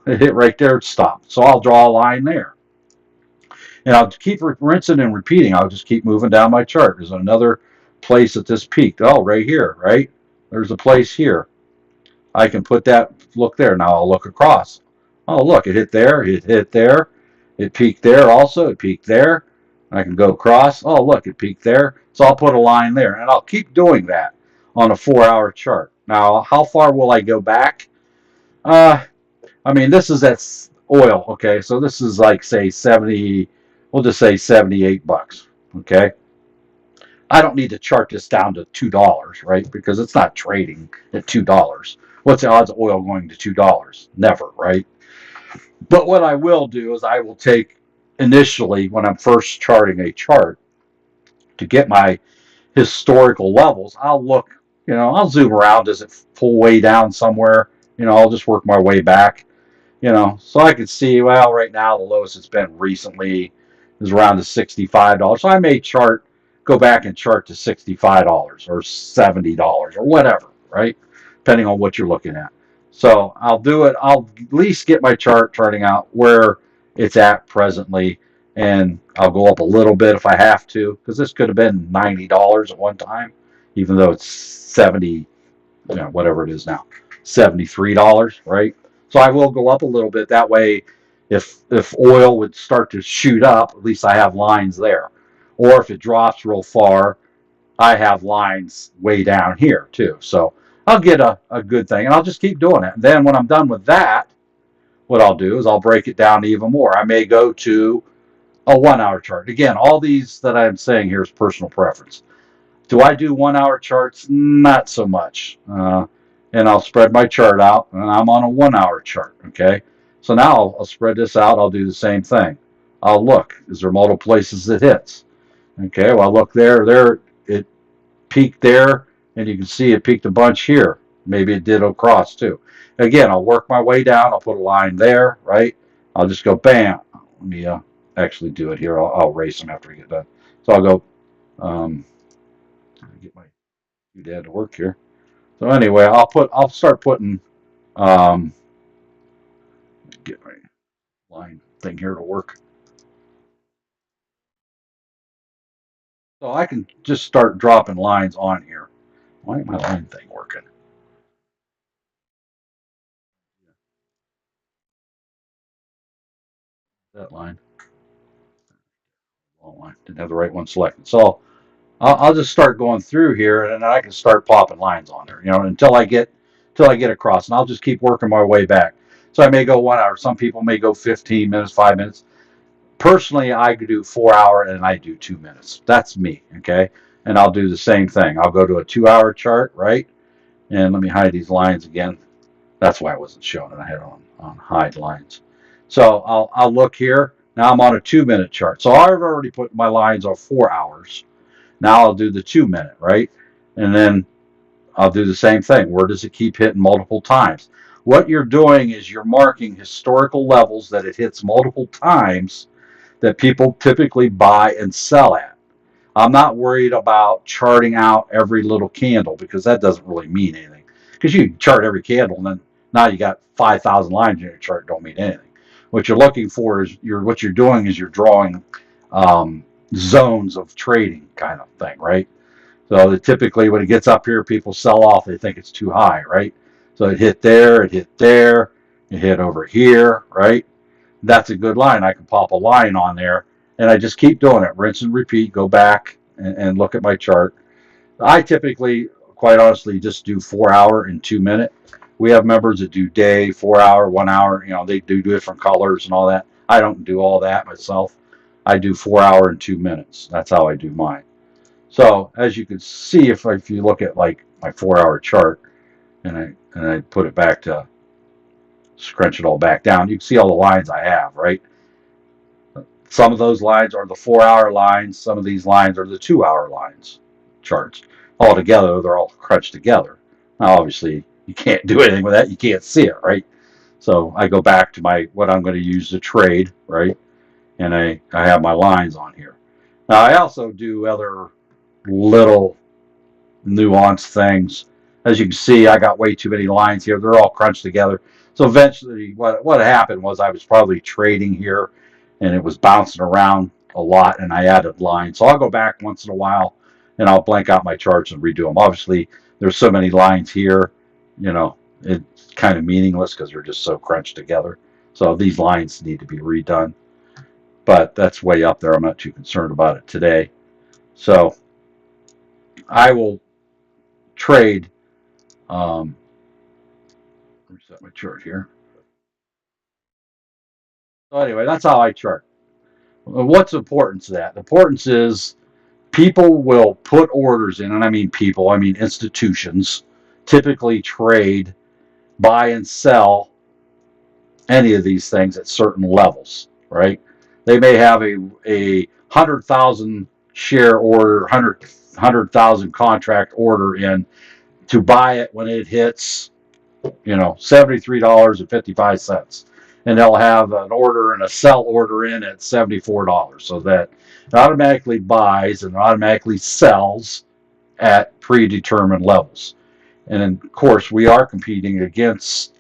it hit right there, it stopped. So I'll draw a line there. And I'll keep rinsing and repeating. I'll just keep moving down my chart. There's another place that this peaked. Oh, right here, right? There's a place here. I can put that, look there. Now I'll look across. Oh, look, it hit there, it hit there. It peaked there also, it peaked there. I can go across. Oh, look, it peaked there. So I'll put a line there. And I'll keep doing that on a 4-hour chart. Now, how far will I go back? This is at oil, okay? So this is like, say, 70, we'll just say $78, okay? I don't need to chart this down to $2, right? Because it's not trading at $2. What's the odds of oil going to $2? Never, right? But what I will do is I will take initially, when I'm first charting a chart, to get my historical levels, I'll look, I'll zoom around. Does it pull way down somewhere? I'll just work my way back. So I could see, well, right now the lowest it's been recently is around the $65. So I may go back and chart to $65 or $70 or whatever, right? Depending on what you're looking at. So I'll do it. I'll at least get my charting out where it's at presently, and I'll go up a little bit if I have to, because this could have been $90 at one time, even though it's 70, whatever it is now, $73, right? So I will go up a little bit. That way, if oil would start to shoot up, at least I have lines there. Or if it drops real far, I have lines way down here too. So I'll get a good thing, and I'll just keep doing it. And then when I'm done with that, what I'll do is I'll break it down even more. I may go to a 1-hour chart. Again, all these that I'm saying here is personal preference. Do I do 1-hour charts? Not so much. And I'll spread my chart out, and I'm on a 1-hour chart, okay? So now I'll spread this out. I'll do the same thing. I'll look. Is there multiple places it hits? Okay, well, look there. It peaked there, and you can see it peaked a bunch here. Maybe it did across, too. Again, I'll work my way down. I'll put a line there, right? I'll just go bam. Let me actually do it here. I'll erase them after I get done. So I'll go get my dad to work here. So anyway, I'll start putting um, get my line thing here to work. So I can just start dropping lines on here. Why ain't my line thing working? That line. Wrong line. Didn't have the right one selected. So I'll just start going through here, and then I can start popping lines on there, until I get across, and I'll just keep working my way back. So I may go 1 hour. Some people may go 15 minutes, 5 minutes. Personally, I could do 4 hour, and I do 2 minutes. That's me, okay? And I'll do the same thing. I'll go to a 2-hour chart, right? And let me hide these lines again. That's why I wasn't showing it. I had on hide lines. So I'll look here. Now I'm on a 2-minute chart. So I've already put my lines on 4 hours. Now I'll do the 2-minute, right? And then I'll do the same thing. Where does it keep hitting multiple times? What you're doing is you're marking historical levels that it hits multiple times that people typically buy and sell at. I'm not worried about charting out every little candle because that doesn't really mean anything. Because you chart every candle and then now you got 5,000 lines in your chart, don't mean anything. What you're looking for is what you're doing is you're drawing zones of trading kind of thing, right? So typically when it gets up here, people sell off. They think it's too high, right? So it hit there, it hit over here, right? That's a good line. I can pop a line on there, and I just keep doing it. Rinse and repeat. Go back and look at my chart. I typically, quite honestly, just do 4 hour and 2 minute. We have members that do day, 4 hour, 1 hour. They do different colors and all that. I don't do all that myself. I do 4 hour and 2 minutes. That's how I do mine. So as you can see, if you look at like my 4 hour chart and I put it back to scrunch it all back down, you can see all the lines I have, right? Some of those lines are the 4 hour lines. Some of these lines are the 2 hour lines charts. All together, they're all crunched together. Now, obviously, you can't do anything with that. You can't see it, right? So I go back to what I'm going to use to trade, right? And I have my lines on here. Now, I also do other little nuanced things. As you can see, I got way too many lines here. They're all crunched together. So eventually, what happened was I was probably trading here, and it was bouncing around a lot, and I added lines. So I'll go back once in a while, and I'll blank out my charts and redo them. Obviously, there's so many lines here, it's kind of meaningless because they're just so crunched together. So these lines need to be redone. But that's way up there. I'm not too concerned about it today. So I will trade. Reset my chart here. So anyway, that's how I chart. What's the importance of that? The importance is people will put orders in, and I mean people, I mean institutions, typically trade, buy and sell any of these things at certain levels, right? They may have a 100,000 share order, 100,000 contract order in to buy it when it hits $73.55. And they'll have an order and a sell order in at $74. So that it automatically buys and automatically sells at predetermined levels. And of course, we are competing against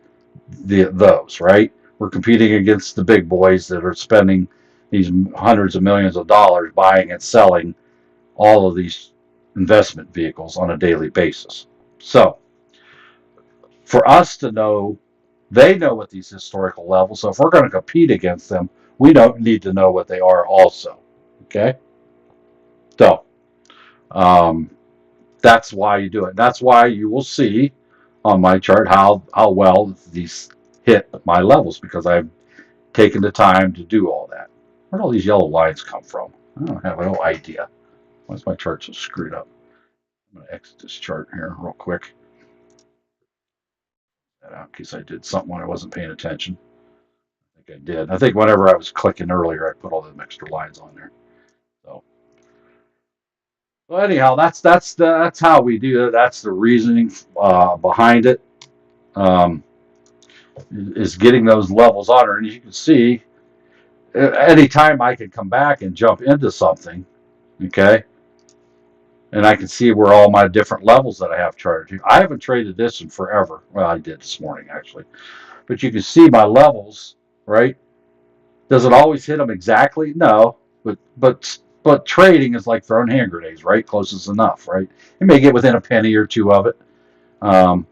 those, right? We're competing against the big boys that are spending these hundreds of millions of dollars buying and selling all of these investment vehicles on a daily basis. So for us to know, they know what these historical levels. So if we're going to compete against them, we don't need to know what they are also. Okay. So that's why you do it. That's why you will see on my chart how well these hit my levels, because I've taken the time to do all that. Where do all these yellow lines come from? I don't have no idea. Why is my chart so screwed up? I'm going to exit this chart here real quick. In case I did something when I wasn't paying attention. I think I did. I think whenever I was clicking earlier, I put all them extra lines on there. So, anyhow, that's how we do it. That's the reasoning behind it. Um, is getting those levels on her, and as you can see, anytime I can come back and jump into something, okay, and I can see where all my different levels that I have charted. I haven't traded this in forever. Well, I did this morning actually, but you can see my levels, right? Does it always hit them exactly? No, but trading is like throwing hand grenades, right? Close is enough, right? You may get within a penny or two of it, and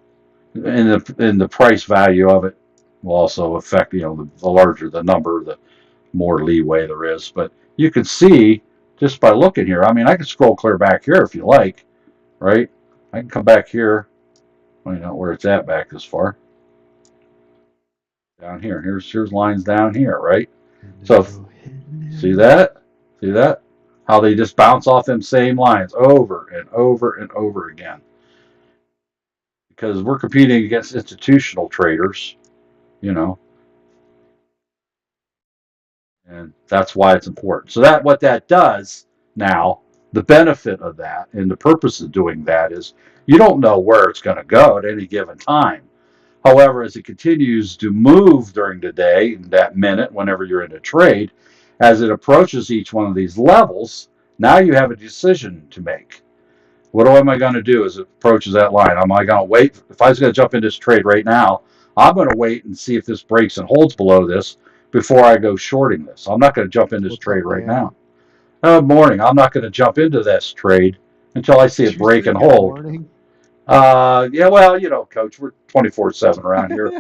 the price value of it will also affect. The larger the number, the more leeway there is. But you can see just by looking here. I mean, I can scroll clear back here if you like, right? I can come back here. Find out where it's at back this far. Down here. Here's lines down here, right? So see that? See that? How they just bounce off them same lines over and over and over again. Because we're competing against institutional traders, you know, and that's why it's important. So what that does now The benefit of that and the purpose of doing that is you don't know where it's going to go at any given time. However, as it continues to move during the day, that minute, whenever you're in a trade, as it approaches each one of these levels, now you have a decision to make. What am I going to do as it approaches that line? Am I going to wait? If I was going to jump into this trade right now, I'm going to wait and see if this breaks and holds below this before I go shorting this. I'm not going to jump into this What's up, trade right Dan? now. Good morning. I'm not going to jump into this trade until I see Did it you break say and good hold. morning? Yeah, well, Coach, we're 24/7 around here.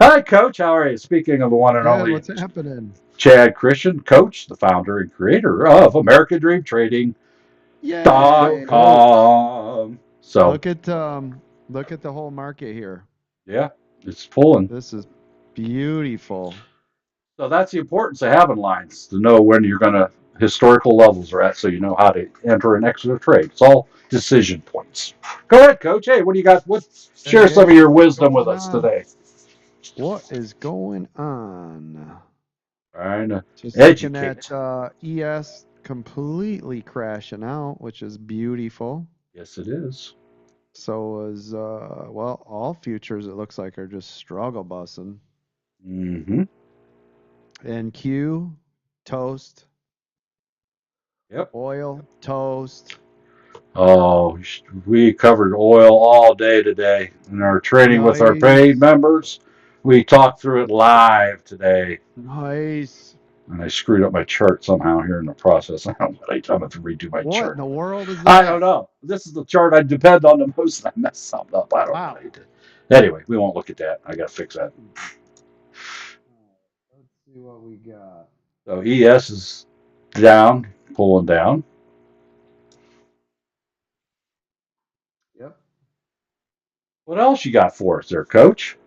Hi, Coach. How are you? Speaking of the one and Good. only What's happening? Chad Christian, Coach, the founder and creator of American Dream Trading Yay! .com. So, Look at the whole market here. yeah, it's pulling. This is beautiful. So that's the importance of having lines to know when you're going to historical levels are at, so you know how to enter and exit a trade. It's all decision points. Go ahead, Coach. Hey, what do you got? Share some of Hey, your what's wisdom with going us on? today. What is going on? Trying to Just looking at educate. ES completely crashing out, which is beautiful. Yes, it is. So is well, all futures it looks like are just struggle bussing. Mm-hmm. NQ, toast, Yep. oil, toast. Oh, we covered oil all day today in our training with our paid Nice. members. We talked through it live today, Nice. and I screwed up my chart somehow here in the process. I don't know what I'm going to redo my What in chart. the world is I don't that? know. This is the chart I depend on the most, and I messed something up. I don't know Wow. what I did. Anyway, we won't look at that. I got to fix that. Let's see what we got. So ES is down, pulling down. Yep. What else you got for us there, Coach?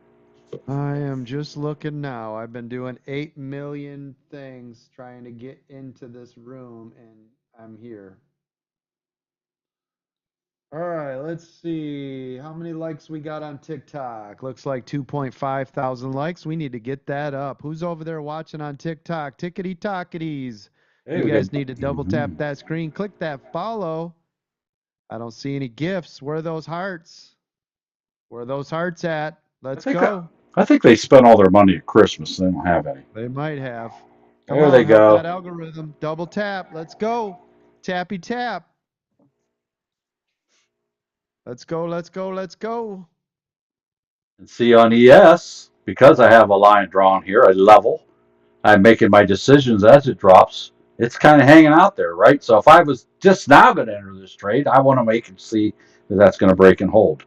I am just looking now. I've been doing 8 million things trying to get into this room, and I'm here. All right, let's see how many likes we got on TikTok. Looks like 2.5 thousand likes. We need to get that up. Who's over there watching on TikTok? Tickety tocketies. Hey, You we got. guys need to double tap that screen. Click that follow. I don't see any gifts. Where are those hearts? Where are those hearts at? Let's go. I think they spent all their money at Christmas. They don't have any. They might have. Come There they on, help go. that algorithm. Double tap. Let's go. Tappy tap. Let's go. Let's go. Let's go. And see on ES, because I have a line drawn here, a level, I'm making my decisions as it drops. It's kind of hanging out there, right? So if I was just now going to enter this trade, I want to make and see that that's going to break and hold.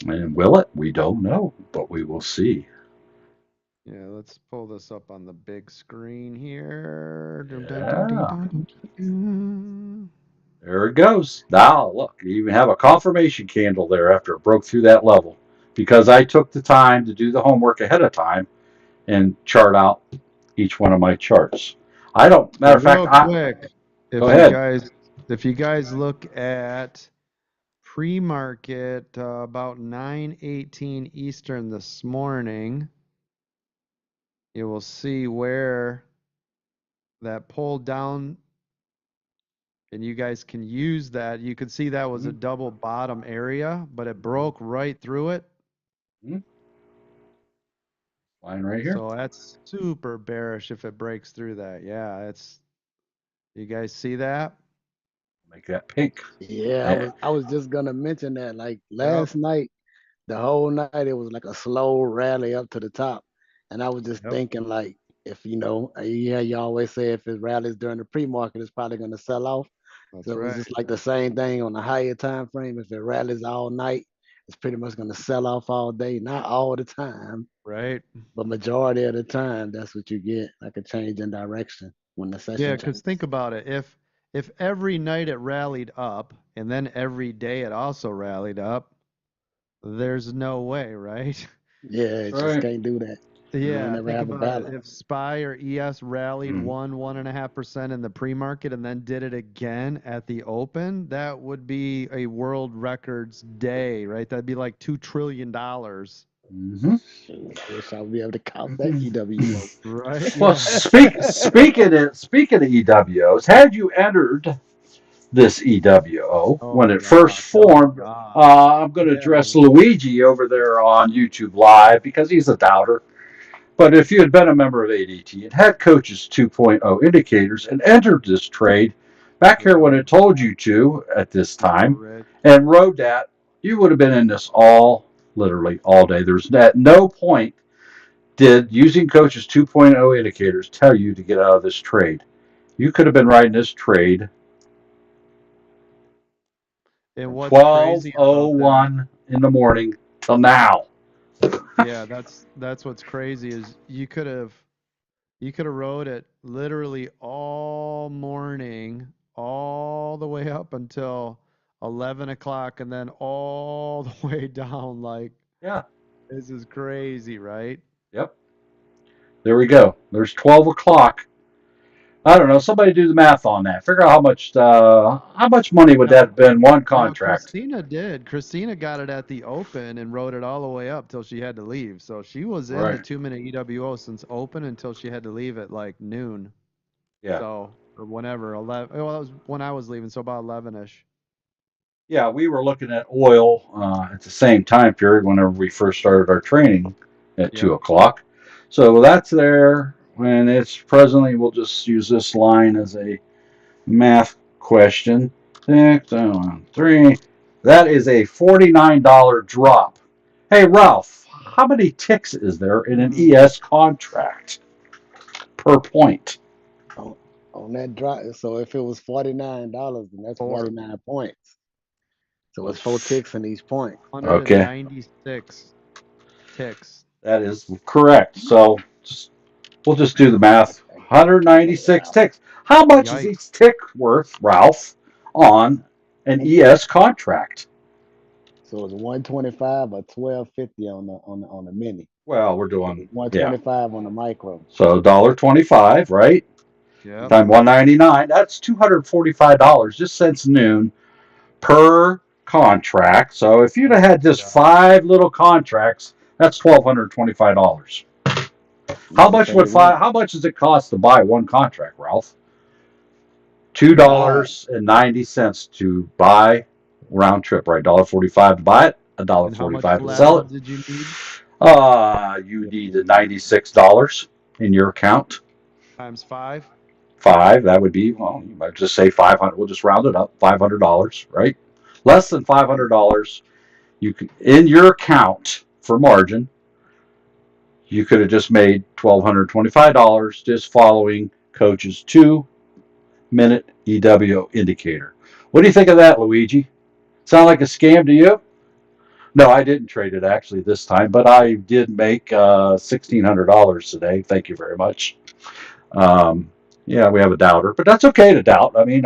And will it? We don't know, but we will see. Yeah, let's pull this up on the big screen here. Yeah. There it goes. Now, look, you even have a confirmation candle there after it broke through that level because I took the time to do the homework ahead of time and chart out each one of my charts. I don't, So matter of fact, real quick, go if you ahead. guys if you guys look at pre-market about 9:18 Eastern this morning, you will see where that pulled down, and you guys can use that. You can see that was a double bottom area, but it broke right through it. Line right here. So that's super bearish if it breaks through that. Yeah, it's you guys see that? Make that pink. Yeah, Yeah. I was just gonna mention that. Like Yep. last night, the whole night it was like a slow rally up to the top, and I was just Yep. thinking like, if yeah, you always say if it rallies during the pre-market, it's probably gonna sell off. That's So it was right. just like the same thing on the higher time frame. If it rallies all night, it's pretty much gonna sell off all day. Not all the time, Right. but majority of the time, that's what you get, like a change in direction when the Yeah, session because changes. think about it. If every night it rallied up and then every day it also rallied up, there's no way, right? Yeah, it That's just right. can't do that. You'll Yeah, never think have a about it. balance. If SPY or ES rallied 1.5% in the pre-market and then did it again at the open, that would be a world records day, right? That'd be like $2 trillion. Mm-hmm. Shoot, I wish I would be able to count that EWO. Right? Well, Yeah. speaking of EWOs, had you entered this EWO Oh when it first gosh. Oh formed. gosh. I'm going to Yeah. address Luigi over there on YouTube Live because he's a doubter. But if you had been a member of ADT and had Coaches 2.0 indicators and entered this trade back here when it told you to at this time Rich. and rode that, you would have been in this literally all day. There's at no point did using Coaches 2.0 indicators tell you to get out of this trade. You could have been riding this trade And from what's crazy about that? 12:01 in the morning till now. Yeah, that's what's crazy is you could have rode it literally all morning, all the way up until 11 o'clock, and then all the way down. Like, Yeah. this is crazy, right? Yep. There we go. There's 12 o'clock. I don't know. Somebody do the math on that. Figure out how much money would that have been one Now, contract. Christina did. Christina got it at the open and rode it all the way up till she had to leave. So she was in the Right. 2-minute EWO since open until she had to leave at like noon. Yeah. So, or whenever, 11. Well, that was when I was leaving, so about 11-ish. Yeah, we were looking at oil at the same time period whenever we first started our training at 2 Yep. o'clock. So that's there. When it's presently, we'll just use this line as a math question. 6, 3. That is a $49 drop. Hey, Ralph, how many ticks is there in an ES contract per point? On that drop. So if it was $49, then that's 4. 49 points. So it's 4 ticks in each point. Okay, 196 ticks. that is correct. So we'll just do the math. Okay. 196 ticks. How much is Yikes. each tick worth, Ralph, on an ES contract? So it's 125 or 1250 on the mini. Well, we're It doing, was 125 on the micro. So $1.25, right? Yep. Time 199. That's $245 just since noon per contract. So if you'd have had just 5 little contracts, that's $1,225. You can say one. How much does it cost to buy one contract, Ralph? To buy it. $2.90 to buy round trip, right? $1.45 to buy it, And how much $1.45 to sell collateral it. did you need? You need $96 in your account. Times 5? 5, that would be, well, you might just say 500. We'll just round it up, $500, right? Less than $500, you could in your account for margin. You could have just made $1,225 just following Coach's 2-minute EWO indicator. What do you think of that, Luigi? Sound like a scam to you? No, I didn't trade it actually this time, but I did make $1,600 today. Thank you very much. Yeah, we have a doubter, but that's okay to doubt. I mean,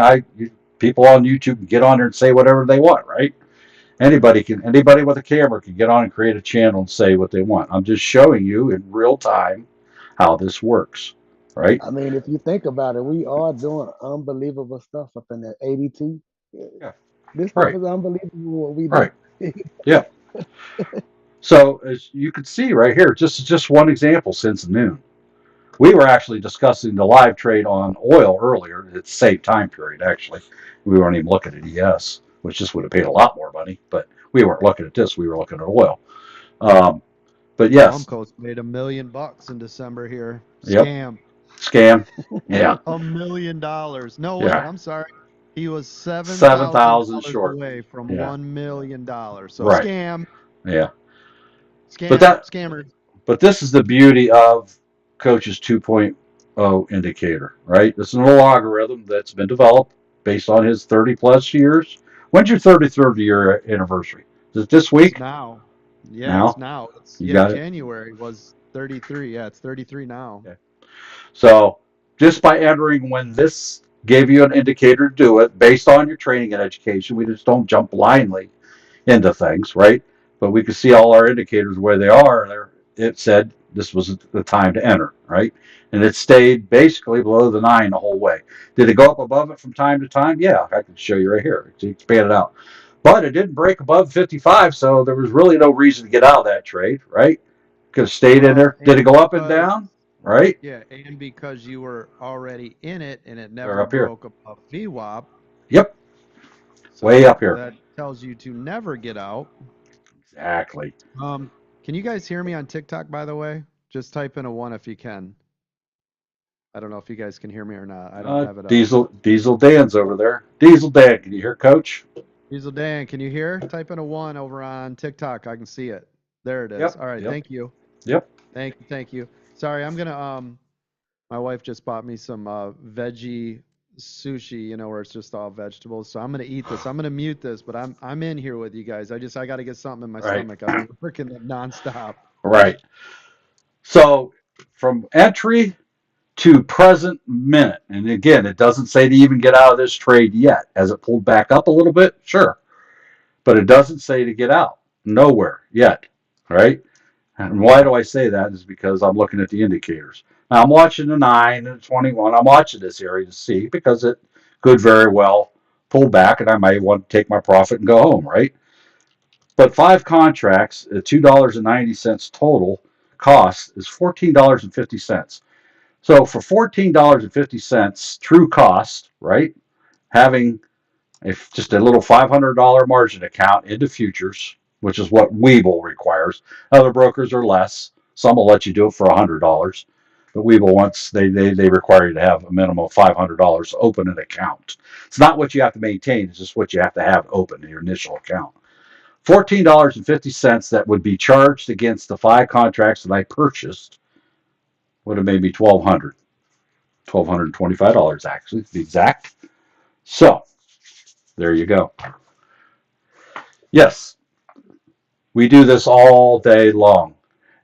people on YouTube can get on there and say whatever they want, right? Anybody with a camera can get on and create a channel and say what they want. I'm just showing you in real time how this works, right? I mean, if you think about it, we are doing unbelievable stuff up in that ADT. Yeah. This stuff Right. is unbelievable what we do. Right. Yeah. So as you can see right here, just one example since noon. We were actually discussing the live trade on oil earlier at the same time period, actually. We weren't even looking at ES, which just would have paid a lot more money, but we weren't looking at this. We were looking at oil. But yes. Gulf Coast made $1 million in December here. Yep. Scam. Scam. Yeah. $1 million. No, Yeah. wait, I'm sorry. He was $7,000 $7,000 short. away from Yeah. $1 million. So Right. scam. Yeah. Scam. Scammers. But this is the beauty of Coach's 2.0 indicator, right? This is an algorithm that's been developed based on his 30 plus years. When's your 33rd year anniversary? Is it this week? It's now. Yeah, Now? it's now. You got it? January was 33. Yeah, it's 33 now. Okay. So just by entering when this gave you an indicator to do it based on your training and education, we just don't jump blindly into things, right? But we could see all our indicators where they are. There, it said this was the time to enter, right? And it stayed basically below the 9 the whole way. Did it go up above it from time to time? Yeah, I can show you right here. It's expanded out. But it didn't break above 55, so there was really no reason to get out of that trade, right? Could have stayed in there. Did it go up and down? Right? Yeah, and because you were already in it and it They're never up here. broke above VWAP. Yep. Way up here. That tells you to never get out. Exactly. Can you guys hear me on TikTok, by the way? Just type in a 1 if you can. I don't know if you guys can hear me or not. I don't have it up. Diesel Dan's over there. Diesel Dan, can you hear Coach? Diesel Dan, can you hear? Type in a 1 over on TikTok. I can see it. There it is. Yep. All right, Yep. thank you. Yep. Thank you. Sorry, I'm gonna my wife just bought me some veggie sushi, you know, where it's just all vegetables. So I'm gonna eat this. I'm gonna mute this, but I'm in here with you guys. I gotta get something in my Right. stomach. I've been working nonstop. Right. So from entry to present minute, and again, it doesn't say to even get out of this trade yet. Has it pulled back up a little bit? Sure. But it doesn't say to get out. Nowhere yet. Right? And why do I say that? Is because I'm looking at the indicators. Now I'm watching the 9 and the 21. I'm watching this area to see because it could very well pull back and I might want to take my profit and go home, right? But 5 contracts at $2.90 total cost is $14.50. So for $14.50 true cost, right? Having just a little $500 margin account into futures, which is what Webull requires. Other brokers are less. Some will let you do it for $100, but Webull wants they require you to have a minimum of $500 open an account. It's not what you have to maintain; it's just what you have to have open in your initial account. $14.50 that would be charged against the 5 contracts that I purchased would have made me $1,225 actually, to be exact. So there you go. Yes, we do this all day long.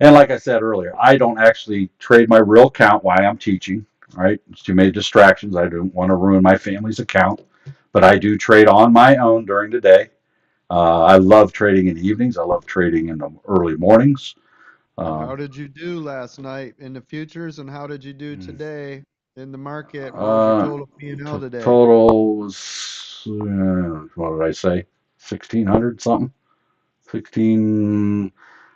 And like I said earlier, I don't actually trade my real account while I'm teaching, right? It's too many distractions. I don't want to ruin my family's account, but I do trade on my own during the day. I love trading in the evenings. I love trading in the early mornings. How did you do last night in the futures, and how did you do today in the market? What was your total P&L today? Total was, what did I say? 1,600 something? 16.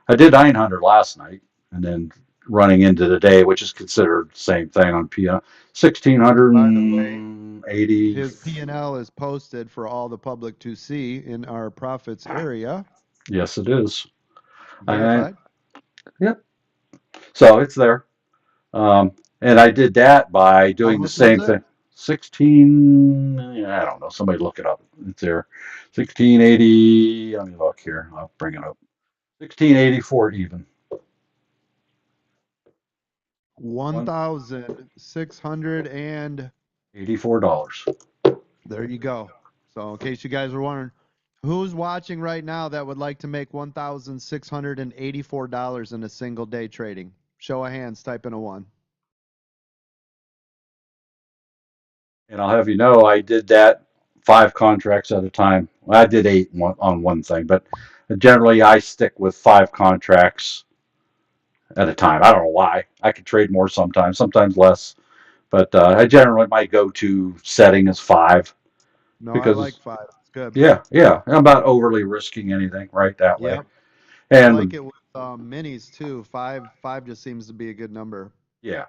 I did 900 last night, and then running into the day, which is considered the same thing on P. By the way, 1680. his P&L is posted for all the public to see in our profits area. Yes, it is. Verified. Yep. So it's there. And I did that by doing the much same was it? thing. 16. I don't know. Somebody look it up. It's there. 1680. Let me look here. I'll bring it up. 1684 even. 1,600 and $84. there you go. So in case you guys were wondering, who's watching right now that would like to make $1,684 in a single day trading? Show of hands, type in a 1. And I'll have you know, I did that 5 contracts at a time. Well, I did 8 on one thing, but generally I stick with 5 contracts at a time. I don't know why. I could trade more sometimes less, but I generally my go-to setting is 5 No, I because like 5. It's good. yeah, I'm not overly risking anything right that way. Yep. I like And it with minis too. Five just seems to be a good number. yeah,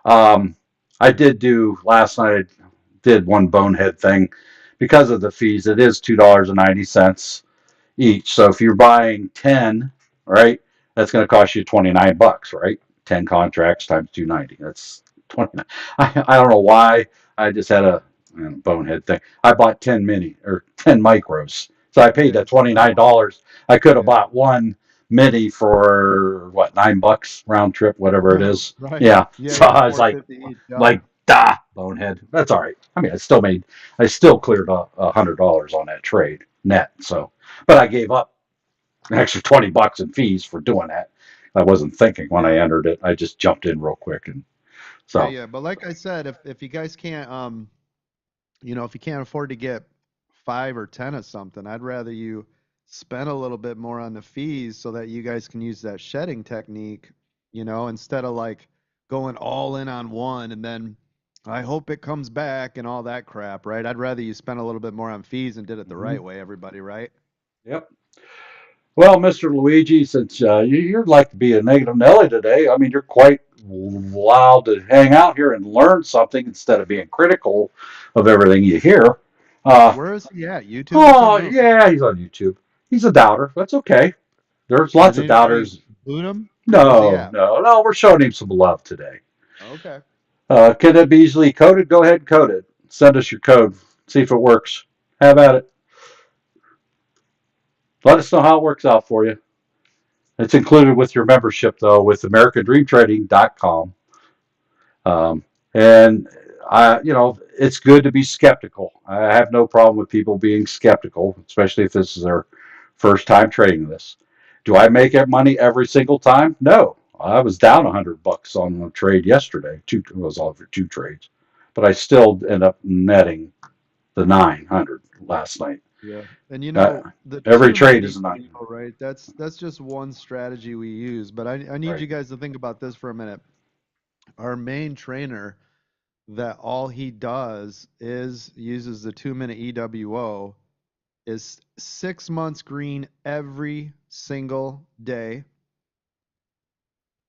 I did do last night. I did one bonehead thing because of the fees. It is $2.90 each. So if you're buying 10, right, that's going to cost you $29, right? 10 contracts times 290. That's 29. I don't know why. I just had a bonehead thing. I bought 10 mini or 10 micros. So I paid that $29. I could have bought one mini for what, $9 round trip, whatever it is. Right. Yeah. Yeah, So I was $4.50 each. bonehead. That's all right. I mean, I still cleared $100 on that trade net. So, but I gave up an extra $20 in fees for doing that. I wasn't thinking when I entered it. I just jumped in real quick, and so Yeah. But like I said, if you guys can't if you can't afford to get 5 or 10 of something, I'd rather you spend a little bit more on the fees so that you guys can use that shedding technique, instead of like going all in on one and then I hope it comes back and all that crap, right? I'd rather you spend a little bit more on fees and did it the right way, everybody, right? Yep. Well, Mr. Luigi, since you're like to be a negative Nelly today, I mean, you're quite wild to hang out here and learn something instead of being critical of everything you hear. Where is he at? YouTube or Oh, something else? yeah, he's on YouTube. He's a doubter. That's okay. There's lots Did of anybody doubters. boot him? Where's he No, at? no, no. We're showing him some love today. Okay. Can it be easily coded? Go ahead and code it. Send us your code. See if it works. Have at it. Let us know how it works out for you. It's included with your membership, though, with AmericanDreamTrading.com. Um, and it's good to be skeptical. I have no problem with people being skeptical, especially if this is their first time trading this. Do I make money every single time? No. I was down $100 on a trade yesterday. It was all for two trades, but I still end up netting the 900 last night. Yeah. And Uh, the every trade 2-minute is a nine. EWO, right? That's just one strategy we use. But I need Right. you guys to think about this for a minute. Our main trainer, that all he does is uses the 2-minute EWO, is 6 months green every single day,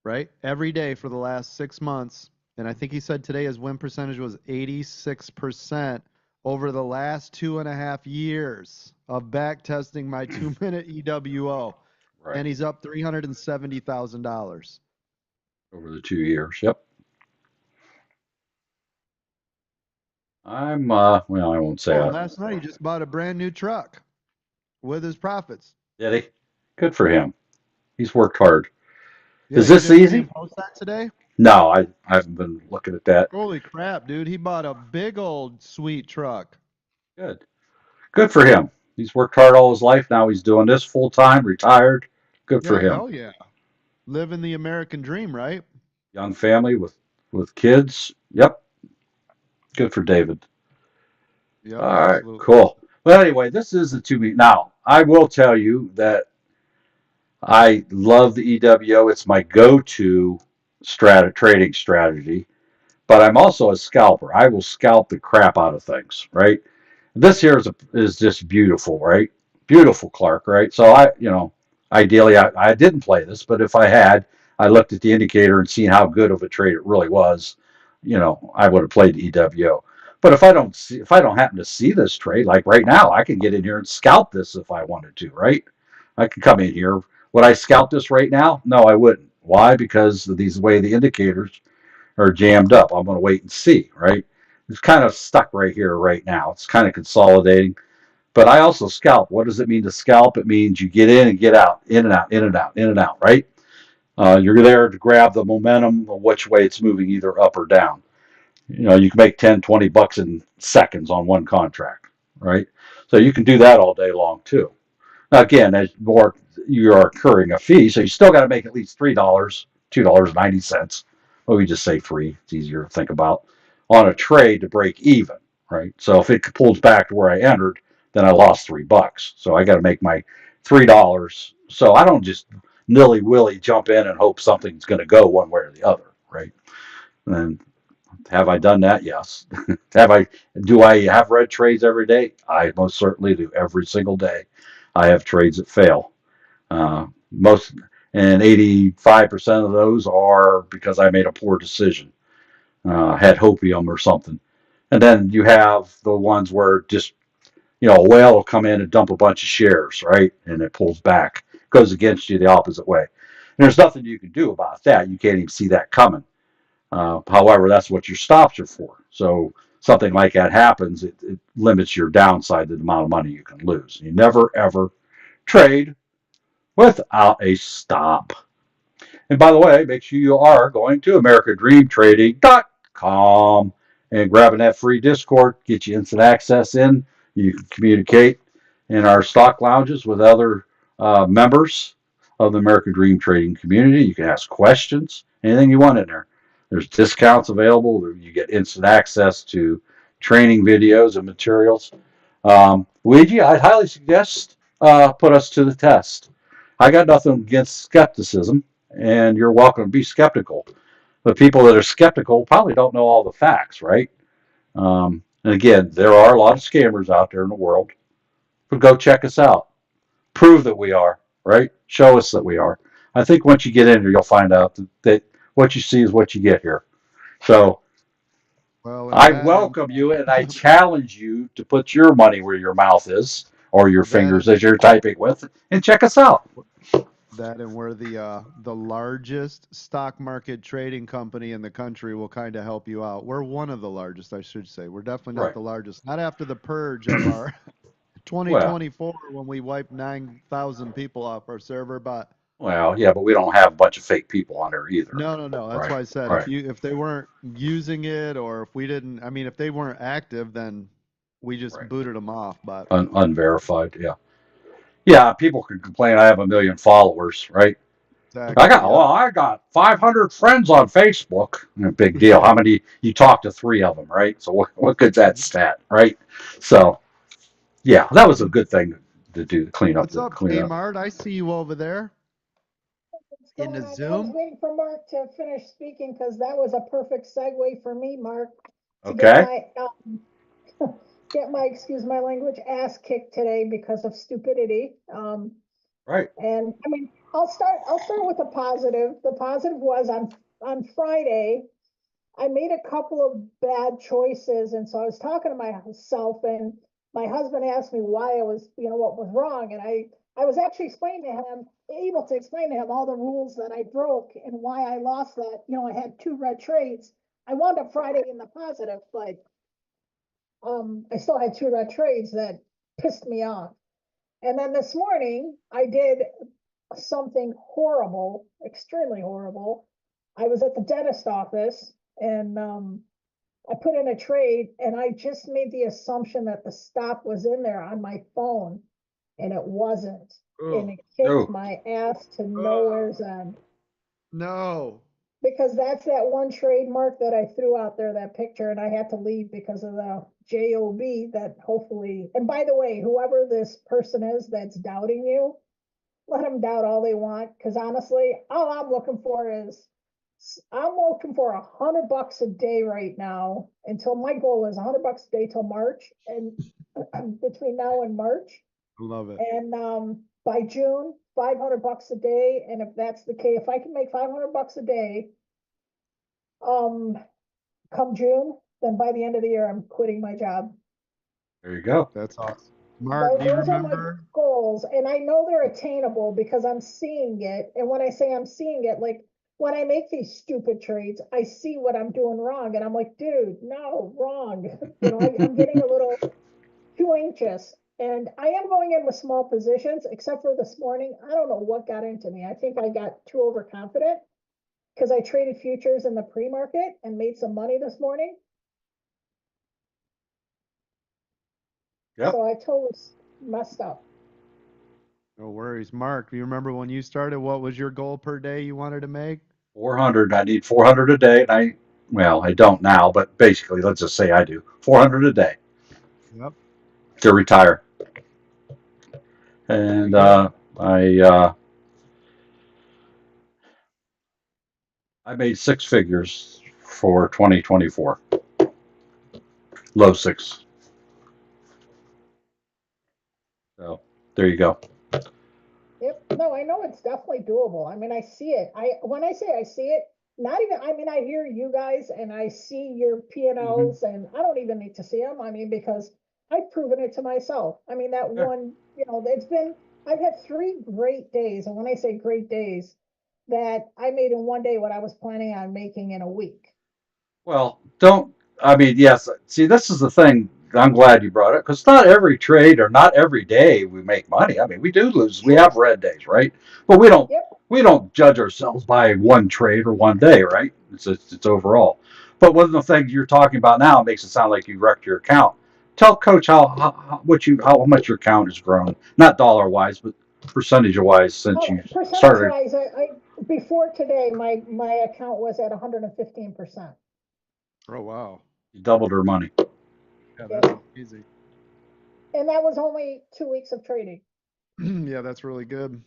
right? Every day for the last 6 months. And I think he said today his win percentage was 86% over the last 2.5 years of back testing my 2-minute EWO. Right. And he's up $370,000. Over the 2 years. Yep. I won't say Oh, it. last night he just bought a brand new truck with his profits. Did he? Good for him. He's worked hard. Yeah, Is you this didn't see him easy? post that today? No, I haven't been looking at that. Holy crap, dude. He bought a big old sweet truck. Good. Good for him. He's worked hard all his life. Now he's doing this full time, retired. Good for Yeah, him. hell yeah. Living the American dream, right? Young family with kids. Yep. Good for David. Yep, All right. absolutely. Cool. Well, anyway, this is the 2 week. Now, I will tell you that I love the EWO. It's my go-to trading strategy. But I'm also a scalper. I will scalp the crap out of things, right? This here is just beautiful, right? Beautiful, Clark, right? So ideally, I didn't play this, but if I had, I looked at the indicator and seen how good of a trade it really was. I would have played the EWO. But if I don't happen to see this trade, like right now, I can get in here and scalp this if I wanted to, right? I could come in here. Would I scalp this right now? No, I wouldn't. Why? Because of these way the indicators are jammed up. I'm going to wait and see, right? It's kind of stuck right here, right now. It's kind of consolidating. But I also scalp. What does it mean to scalp? It means you get in and get out, in and out, in and out, in and out, right? You're there to grab the momentum of which way it's moving, either up or down. You can make 10, $20 in seconds on one contract, right? So you can do that all day long too. Now, again, as more you are incurring a fee, so you still got to make at least $3, $2.90. Well, we just say free. It's easier to think about on a trade to break even, right? So if it pulls back to where I entered, then I lost $3. So I got to make my $3. So I don't just nilly willy jump in and hope something's going to go one way or the other, right? And have I done that? Yes. Do I have red trades every day? I most certainly do every single day. I have trades that fail. Most and 85% of those are because I made a poor decision, had hopium or something. And then you have the ones where just a whale will come in and dump a bunch of shares, right? And it pulls back, goes against you the opposite way. And there's nothing you can do about that. You can't even see that coming. However, that's what your stops are for. So something like that happens, it limits your downside, the amount of money you can lose. You never ever trade without a stop. And by the way, make sure you are going to americadreamtrading.com and grabbing that free Discord, get you instant access in. You can communicate in our stock lounges with other members of the American Dream Trading community. You can ask questions, anything you want in there. There's discounts available. You get instant access to training videos and materials. Luigi, I'd highly suggest put us to the test. I got nothing against skepticism, and you're welcome to be skeptical. But people that are skeptical probably don't know all the facts, right? And again, there are a lot of scammers out there in the world. But go check us out. Prove that we are, right? Show us that we are. I think once you get in here, you'll find out that what you see is what you get here. So Well, I welcome you and I challenge you to put your money where your mouth is, or your fingers as you're typing with, and check us out. that and we're the largest stock market trading company in the country will kind of help you out. We're one of the largest, I should say. We're definitely not Right. the largest. Not after the purge of our Well, 2024 when we wiped 9,000 people off our server, but yeah, but we don't have a bunch of fake people on there either. no. That's Right. why I said Right. if they weren't using it or if we didn't, I mean, if they weren't active, then we just Right. booted them off. But Unverified. Yeah. Yeah. People can complain. I have 1 million followers. Right. exactly, yeah. I got 500 friends on Facebook. Big deal. Yeah. How many? You talk to 3 of them, right? So what good's that stat, right? So yeah, that was a good thing to do. Clean up What's up, clean up. Kmart? I see you over there What's in going the on? I was Zoom. waiting for Mark to finish speaking because that was a perfect segue for me, Mark, to Okay. get my excuse my language ass kicked today because of stupidity. Right. And I mean, I'll start with the positive. The positive was on Friday, I made a couple of bad choices, and so I was talking to myself, and my husband asked me why I was, what was wrong, and I was actually able to explain to him all the rules that I broke and why I lost that. I had 2 red trades. I wound up Friday in the positive, but I still had 2 red trades that pissed me off. And then this morning, I did something horrible, extremely horrible. I was at the dentist office and I put in a trade and I just made the assumption that the stop was in there on my phone and it wasn't. And it kicked Oh, my ass to nowhere's end No. because that's that one trademark that I threw out there, that picture, and I had to leave because of the job that hopefully, and by the way, whoever this person is that's doubting you, let them doubt all they want. Cause honestly, all I'm looking for is, I'm looking for $100 a day right now until my goal is $100 a day till March and between now and March. Love it. And by June, $500 a day. And if that's the case, if I can make $500 a day, um, come June, then by the end of the year, I'm quitting my job. there you go. That's awesome. Mark, do you Those are my remember? goals, and I know they're attainable because I'm seeing it. And when I say I'm seeing it, like when I make these stupid trades, I see what I'm doing wrong, and I'm like, dude, no, wrong. I'm getting a little too anxious, and I am going in with small positions, except for this morning. I don't know what got into me. I think I got too overconfident because I traded futures in the pre-market and made some money this morning. Yep. So I totally messed up. No worries. Mark, do you remember when you started? What was your goal per day you wanted to make? 400. I need 400 a day, and I don't now, but basically, let's just say I do 400 a day Yep. to retire. Very And good. I made 6 figures for 2024. Low six. So there you go. Yep. No, I know it's definitely doable. I mean, I see it. When I say I see it, not even, I mean, I hear you guys and I see your P&Ls and I don't even need to see them. I mean, because I've proven it to myself. I mean, that Yeah. one, I've had 3 great days. And when I say great days, that I made in one day what I was planning on making in a week. Well, don't. I mean, yes. See, this is the thing. I'm glad you brought it because not every trade or not every day we make money. I mean, we do lose. We have Sure. red days, right? But we don't. Yep. We don't judge ourselves by one trade or one day, right? It's overall. But one of the things you're talking about now makes it sound like you wrecked your account. Tell Coach how much your account has grown, not dollar wise, but percentage wise since you Oh, percentage started. wise, before today, my account was at 115%. Oh, wow. You doubled her money. Yeah, Yep. that's amazing. And that was only 2 weeks of trading. Yeah, that's really good.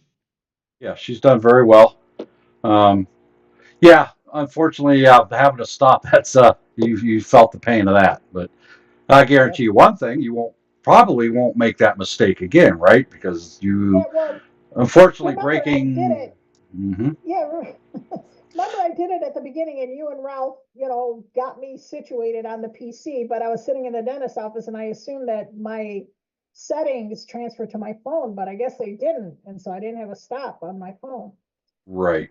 Yeah, she's done very well. Um, yeah, unfortunately, having to stop. That's you felt the pain of that. But I guarantee Yep. you one thing: you probably won't make that mistake again, right? Because Yeah, you well, unfortunately remember I did breaking. it. Hmm. Yeah, remember I did it at the beginning and you and Ralph, got me situated on the PC, but I was sitting in the dentist's office and I assumed that my settings transferred to my phone, but I guess they didn't. And so I didn't have a stop on my phone. Right.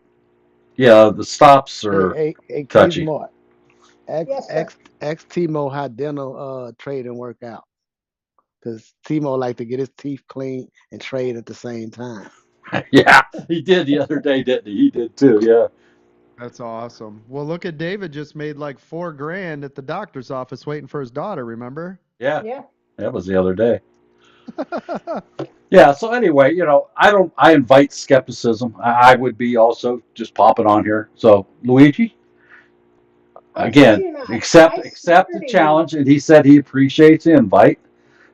Yeah, the stops Hey, are hey, touchy. More. Yes, sir. X Timo how dental trading work out. Because Timo like to get his teeth clean and trade at the same time. Yeah, he did the other day, didn't he? He did too. Yeah. That's awesome. Well, look at David just made like $4,000 at the doctor's office waiting for his daughter, remember? Yeah. Yeah. That was the other day. Yeah. So anyway, I invite skepticism. I would be also just popping on here. So Luigi, I kid again, you not. accept I accept swear the to you. challenge, and he said he appreciates the invite.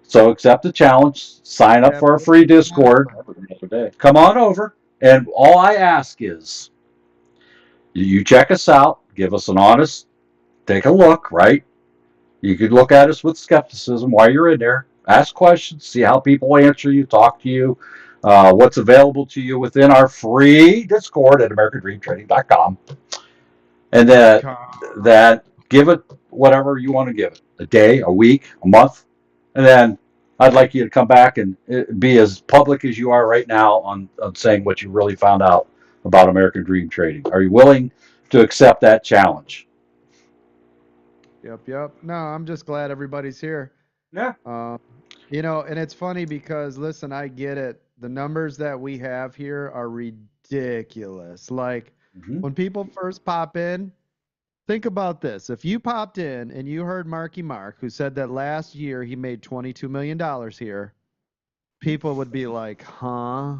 So accept the challenge. Sign up for a free Discord. Come on over, and all I ask is you check us out, give us an honest, take a look. Right? You could look at us with skepticism while you're in there. Ask questions, see how people answer you, talk to you. What's available to you within our free Discord at AmericanDreamTrading.com, and that give it whatever you want to give it, a day, a week, a month, and then I'd like you to come back and be as public as you are right now on saying what you really found out about American Dream Trading. Are you willing to accept that challenge? Yep. No, I'm just glad everybody's here. Yeah. And it's funny because, listen, I get it. The numbers that we have here are ridiculous. Like, Mm-hmm. when people first pop in, think about this. If you popped in and you heard Marky Mark, who said that last year he made $22 million here, people would be like, huh?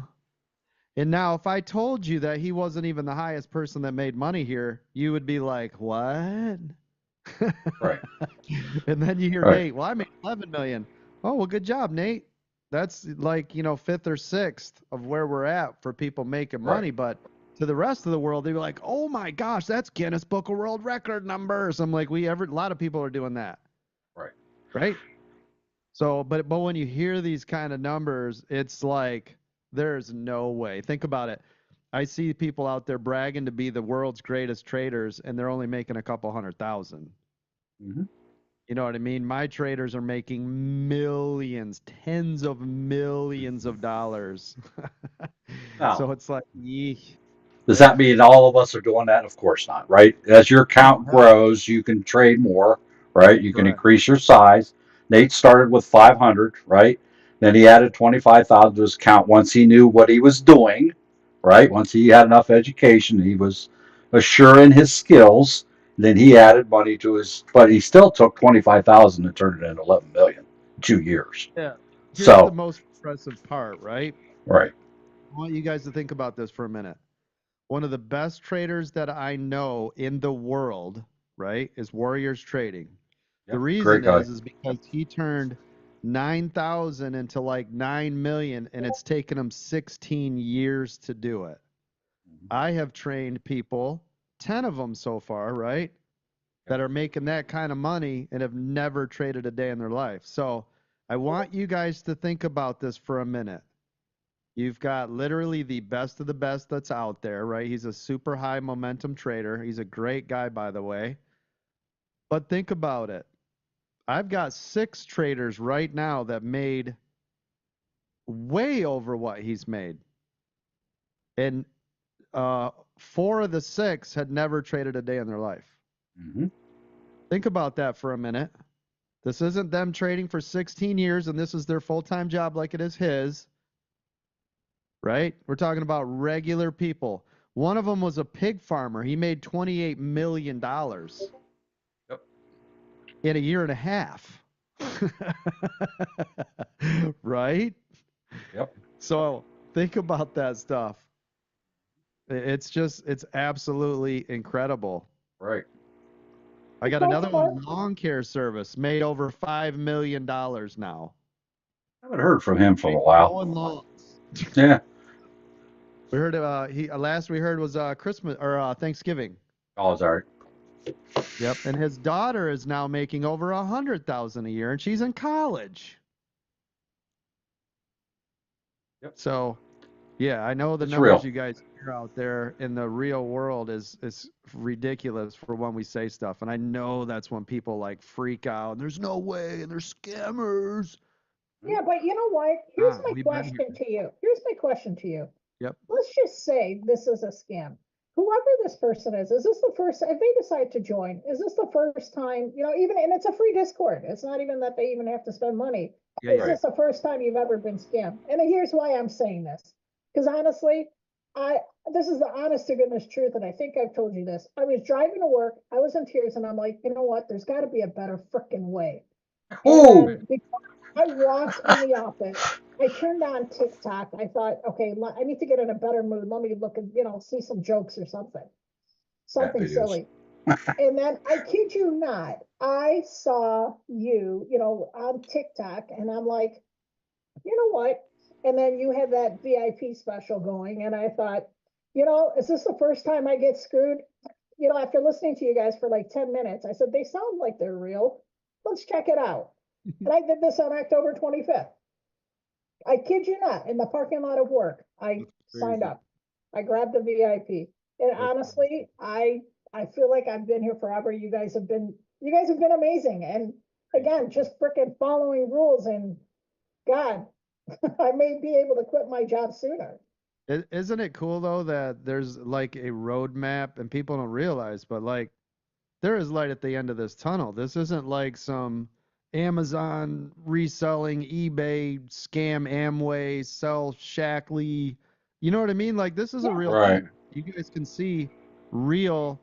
And now, if I told you that he wasn't even the highest person that made money here, you would be like, what? Right. And then you hear Right. Nate, well, I made 11 million. Oh, well, good job, Nate. That's like, fifth or sixth of where we're at for people making money. Right. But to the rest of the world, they'd be like, oh my gosh, that's Guinness Book of World Record numbers. I'm like, a lot of people are doing that. Right. Right. So, but when you hear these kind of numbers, it's like, there's no way. Think about it. I see people out there bragging to be the world's greatest traders, and they're only making a couple 100,000. Mm-hmm. You know what I mean? My traders are making millions, tens of millions of dollars. Now, So it's like, yeesh. does that mean all of us are doing that? Of course not, right? As your No, count hell, grows, you can trade more, right? You can correct. increase your size. Nate started with 500, right? Then he added 25,000 to his count once he knew what he was doing, right? Once he had enough education, he was assuring his skills. Then he added money to his, but he still took 25,000 and turned it into 11 million in 2 years. Yeah. Here's the So, most impressive part, right? right. I want you guys to think about this for a minute. One of the best traders that I know in the world, right, is Warriors Trading. The Yep. reason Great guy. is because he turned 9,000 into like 9 million, and it's taken him 16 years to do it. I have trained people, 10 of them so far, right, that are making that kind of money and have never traded a day in their life. So I want you guys to think about this for a minute. You've got literally the best of the best that's out there, right? He's a super high momentum trader. He's a great guy, by the way. But think about it. I've got 6 traders right now that made way over what he's made. And 4 of the 6 had never traded a day in their life. Mm-hmm. Think about that for a minute. This isn't them trading for 16 years and this is their full-time job like it is his, right? We're talking about regular people. One of them was a pig farmer. He made $28 million Yep. in a year and a half. Right? Yep. So think about that stuff. It's absolutely incredible. Right. I got Go another for one, lawn care service, made over $5 million now. I haven't heard from him for a while. Mowing lawns. Yeah. We heard last we heard was Christmas or Thanksgiving. Oh, sorry. Yep, and his daughter is now making over 100,000 a year, and she's in college. Yep. So, yeah, I know the It's numbers real. you guys out there in the real world is ridiculous for when we say stuff, and I know that's when people like freak out. There's no way, and there's scammers. Yeah, but you know what? Here's my We've been here. question to you. Here's my question to you. Yep. Let's just say this is a scam. Whoever this person is this the first, if they decide to join, is this the first time, even, and it's a free Discord. It's not even that they even have to spend money. Yeah, Is yeah. this the first time you've ever been scammed? And here's why I'm saying this. Because honestly, this is the honest to goodness truth, and I think I've told you this. I was driving to work, I was in tears, and I'm like, you know what? There's got to be a better freaking way. And Oh, then before I walked in the office, I turned on TikTok. I thought, okay, I need to get in a better mood. Let me look at, see some jokes or something videos. silly. And then I kid you not, I saw you, on TikTok, and I'm like, you know what? And then you had that VIP special going, and I thought, is this the first time I get screwed? After listening to you guys for like 10 minutes, I said, they sound like they're real. Let's check it out. And I did this on October 25th. I kid you not, in the parking lot of work, I signed up. I grabbed the VIP. And honestly, I feel like I've been here forever. You guys have been amazing. And again, just freaking following rules, and God, I may be able to quit my job sooner. Isn't it cool though that there's like a roadmap and people don't realize, but like there is light at the end of this tunnel. This isn't like some Amazon reselling, eBay scam, Amway, sell Shackley. You know what I mean? Like this is a real Right. thing. You guys can see real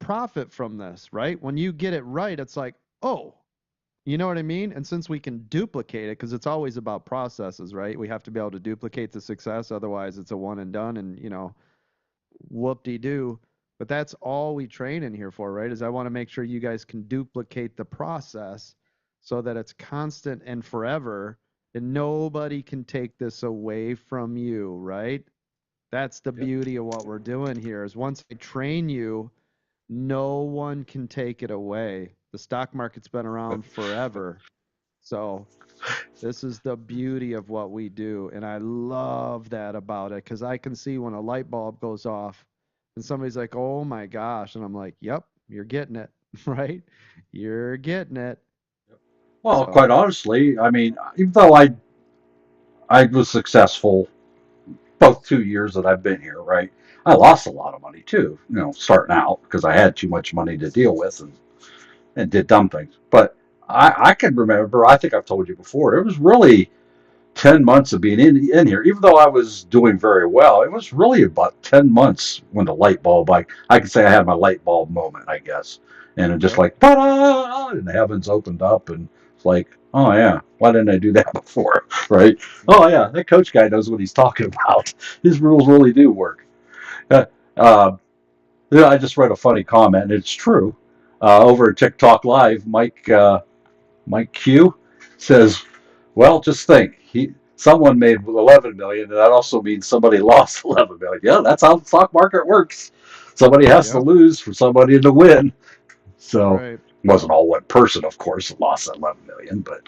profit from this, right? When you get it right, it's like, oh, you know what I mean? And since we can duplicate it, because it's always about processes, right? We have to be able to duplicate the success. Otherwise, it's a one and done and, whoop-de-doo. But that's all we train in here for, right? Is I want to make sure you guys can duplicate the process so that it's constant and forever, and nobody can take this away from you, right? That's the beauty of what we're doing here is once I train you, no one can take it away. The stock market's been around forever. So this is the beauty of what we do. And I love that about it because I can see when a light bulb goes off and somebody's like, oh my gosh. And I'm like, yep, you're getting it, right? You're getting it. Well, So, quite honestly, I mean, even though I was successful both 2 years that I've been here, right? I lost a lot of money too, starting out because I had too much money to deal with and did dumb things. But I can remember, I think I've told you before, it was really 10 months of being in here, even though I was doing very well, it was really about 10 months when the light bulb, I could say I had my light bulb moment, I guess. And it just like, ta-da, and the heavens opened up and it's like, oh yeah, why didn't I do that before? Right? Oh yeah, that coach guy knows what he's talking about. His rules really do work. Uh, uh, I just read a funny comment, and it's true. Over at TikTok Live, Mike Q says, "Well, just think, someone made 11 million, and that also means somebody lost 11 million. Yeah, that's how the stock market works. Somebody has to lose for somebody to win. So right. it wasn't all one person, of course, that lost 11 million, but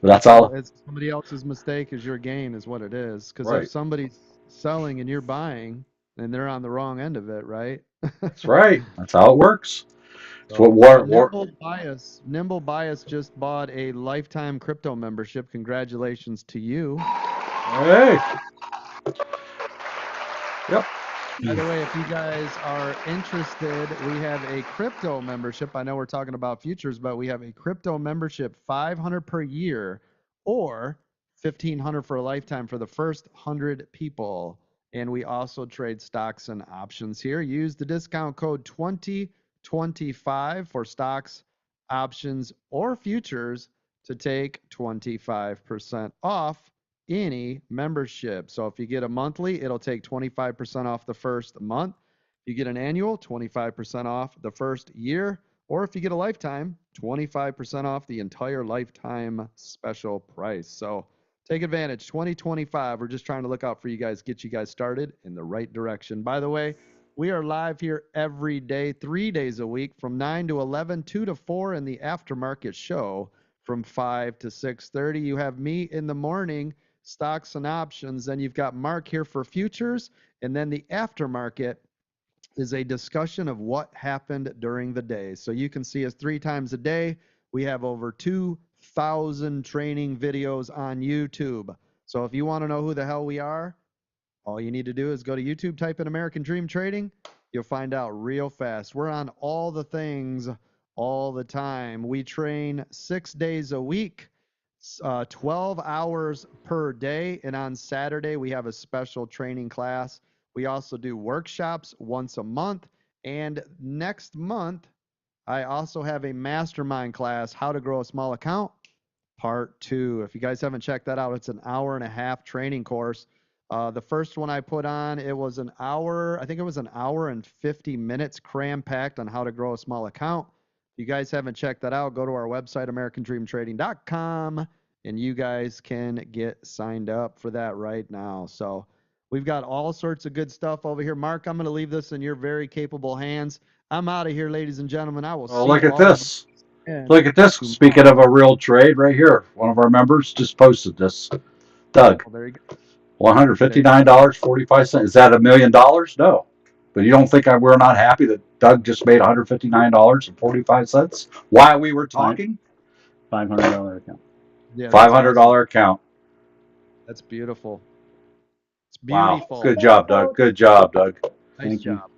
that's how. It's somebody else's mistake is your gain is what it is. Because if Right. somebody's selling and you're buying, then they're on the wrong end of it, right? That's right. That's how it works. It's what Nimble Bias just bought a lifetime crypto membership. Congratulations to you. Hey. Yep. By the way, if you guys are interested, we have a crypto membership. I know we're talking about futures, but we have a crypto membership, $500 per year or $1,500 for a lifetime for the first 100 people. And we also trade stocks and options here. Use the discount code 2025 for stocks, options, or futures to take 25% off any membership. So if you get a monthly, it'll take 25% off the first month. If you get an annual, 25% off the first year. Or if you get a lifetime, 25% off the entire lifetime special price. So take advantage. 2025. We're just trying to look out for you guys, get you guys started in the right direction. By the way, we are live here every day, 3 days a week from 9 to 11, 2 to 4 in the aftermarket show from 5 to 6:30. You have me in the morning, stocks and options. Then you've got Mark here for futures. And then the aftermarket is a discussion of what happened during the day. So you can see us 3 times a day. We have over 2,000 training videos on YouTube. So if you want to know who the hell we are, all you need to do is go to YouTube, type in American Dream Trading. You'll find out real fast. We're on all the things all the time. We train 6 days a week, 12 hours per day. And on Saturday, we have a special training class. We also do workshops once a month. And next month, I also have a mastermind class, How to Grow a Small Account, Part 2. If you guys haven't checked that out, it's an hour and a half training course. The first one I put on, it was an hour, I think it was an hour and 50 minutes cram-packed on how to grow a small account. If you guys haven't checked that out, go to our website, americandreamtrading.com, and you guys can get signed up for that right now. So we've got all sorts of good stuff over here. Mark, I'm going to leave this in your very capable hands. I'm out of here, ladies and gentlemen. I will see Look at all this. of Look at this. Speaking of a real trade right here, one of our members just posted this. Doug, well, there you go. $159.45. Is that $1 million? No. But you don't think we're not happy that Doug just made $159.45 while we were talking? $500 account. Yeah, that's $500 awesome. account. That's beautiful. It's Wow. beautiful. Good job, Doug. Good job, Doug. Nice Thank you. job.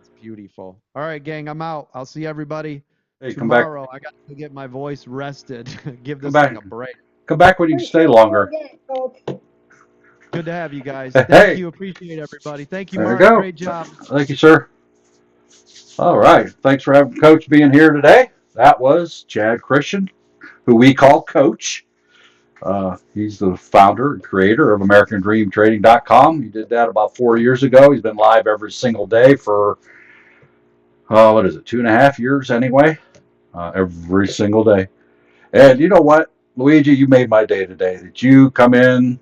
It's beautiful. All right, gang, I'm out. I'll see everybody Hey, come back. tomorrow. I got to get my voice rested. Give Come this back. thing a break. Come back when you can stay Appreciate you longer. again, Coach. Good to have you guys. Hey. Thank you. Appreciate everybody. Thank you, There you Mark. go. Great job. Thank you, sir. All right. Thanks for having Coach being here today. That was Chad Christian, who we call Coach. He's the founder and creator of AmericanDreamTrading.com. He did that about 4 years ago. He's been live every single day for, 2.5 years anyway? Every single day. And you know what, Luigi, you made my day today. That you come in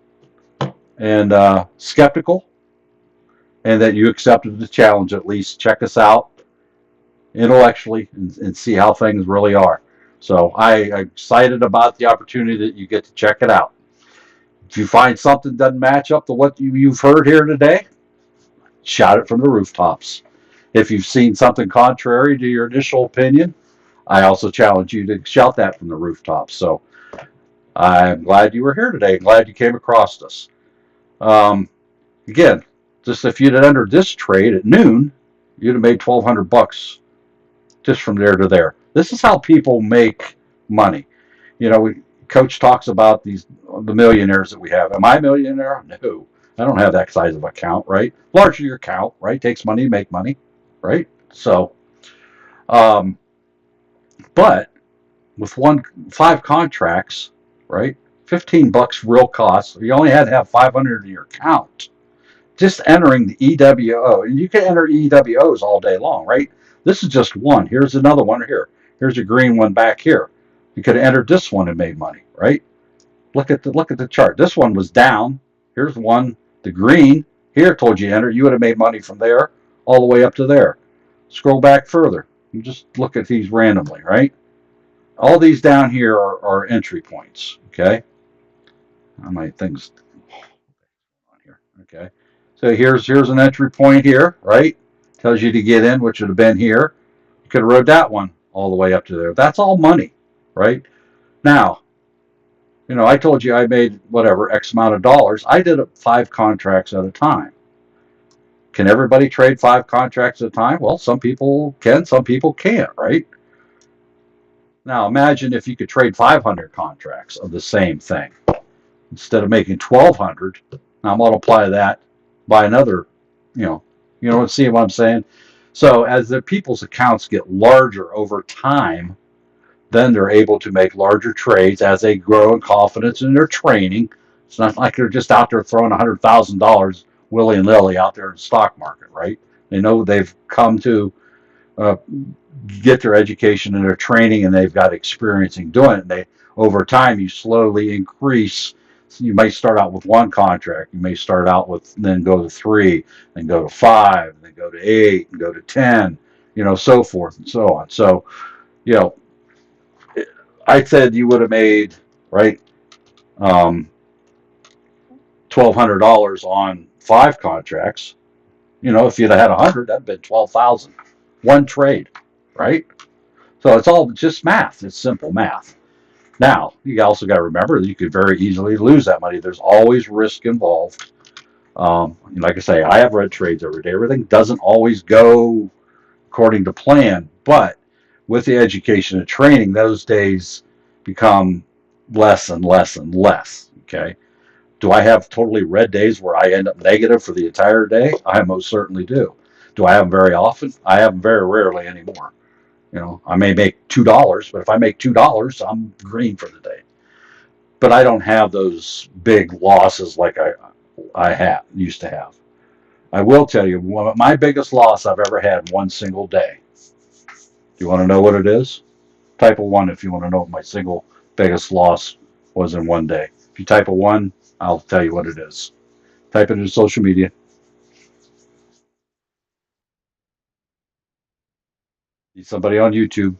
and skeptical, and that you accepted the challenge, at least check us out intellectually and see how things really are. So I'm excited about the opportunity that you get to check it out. If you find something doesn't match up to what you've heard here today, shout it from the rooftops. If you've seen something contrary to your initial opinion, I also challenge you to shout that from the rooftops. So I'm glad you were here today. Glad you came across us. Again, just if you'd entered this trade at noon, you'd have made $1,200 just from there to there. This is how people make money. You know, Coach talks about the millionaires that we have. Am I a millionaire? No, I don't have that size of account, right? Larger your account, right? Takes money to make money, right? So, but with 5 contracts, right? $15 real cost. You only had to have 500 in your account. Just entering the EWO, and you can enter EWOs all day long, right? This is just one. Here's another one here. Here's a green one back here. You could have entered this one and made money, right? Look at the chart. This one was down. Here's one. The green here told you to enter. You would have made money from there all the way up to there. Scroll back further. You just look at these randomly, right? All these down here are entry points. Okay. How many things on here? Okay. So here's an entry point here, right? Tells you to get in, which would have been here. You could have rode that one all the way up to there. That's all money, right? Now, I told you I made whatever X amount of dollars. I did 5 contracts at a time. Can everybody trade 5 contracts at a time? Well, some people can, some people can't, right? Now imagine if you could trade 500 contracts of the same thing instead of making 1,200. Now multiply that by another, see what I'm saying? So as the people's accounts get larger over time, then they're able to make larger trades as they grow in confidence in their training. It's not like they're just out there throwing $100,000 willy-nilly out there in the stock market, right? They know they've come to get their education and their training, and they've got experience in doing it. Over time, you slowly increase. So you may start out with 1 contract. You may start out with, then go to 3, then go to 5, then go to 8, and go to 10, so forth and so on. So, I said you would have made, right, $1,200 on 5 contracts. If you'd have had 100, that'd been 12,000. One trade, right? So it's all just math. It's simple math. Now, you also got to remember that you could very easily lose that money. There's always risk involved. Like I say, I have read trades every day. Everything doesn't always go according to plan, but with the education and training, those days become less and less and less. Okay. Do I have totally red days where I end up negative for the entire day? I most certainly do. Do I have them very often? I have them very rarely anymore. I may make $2, but if I make $2, I'm green for the day. But I don't have those big losses like I used to have. I will tell you, my biggest loss I've ever had in one single day. Do you want to know what it is? Type a 1 if you want to know what my single biggest loss was in one day. If you type a 1, I'll tell you what it is. Type it into social media. See somebody on YouTube.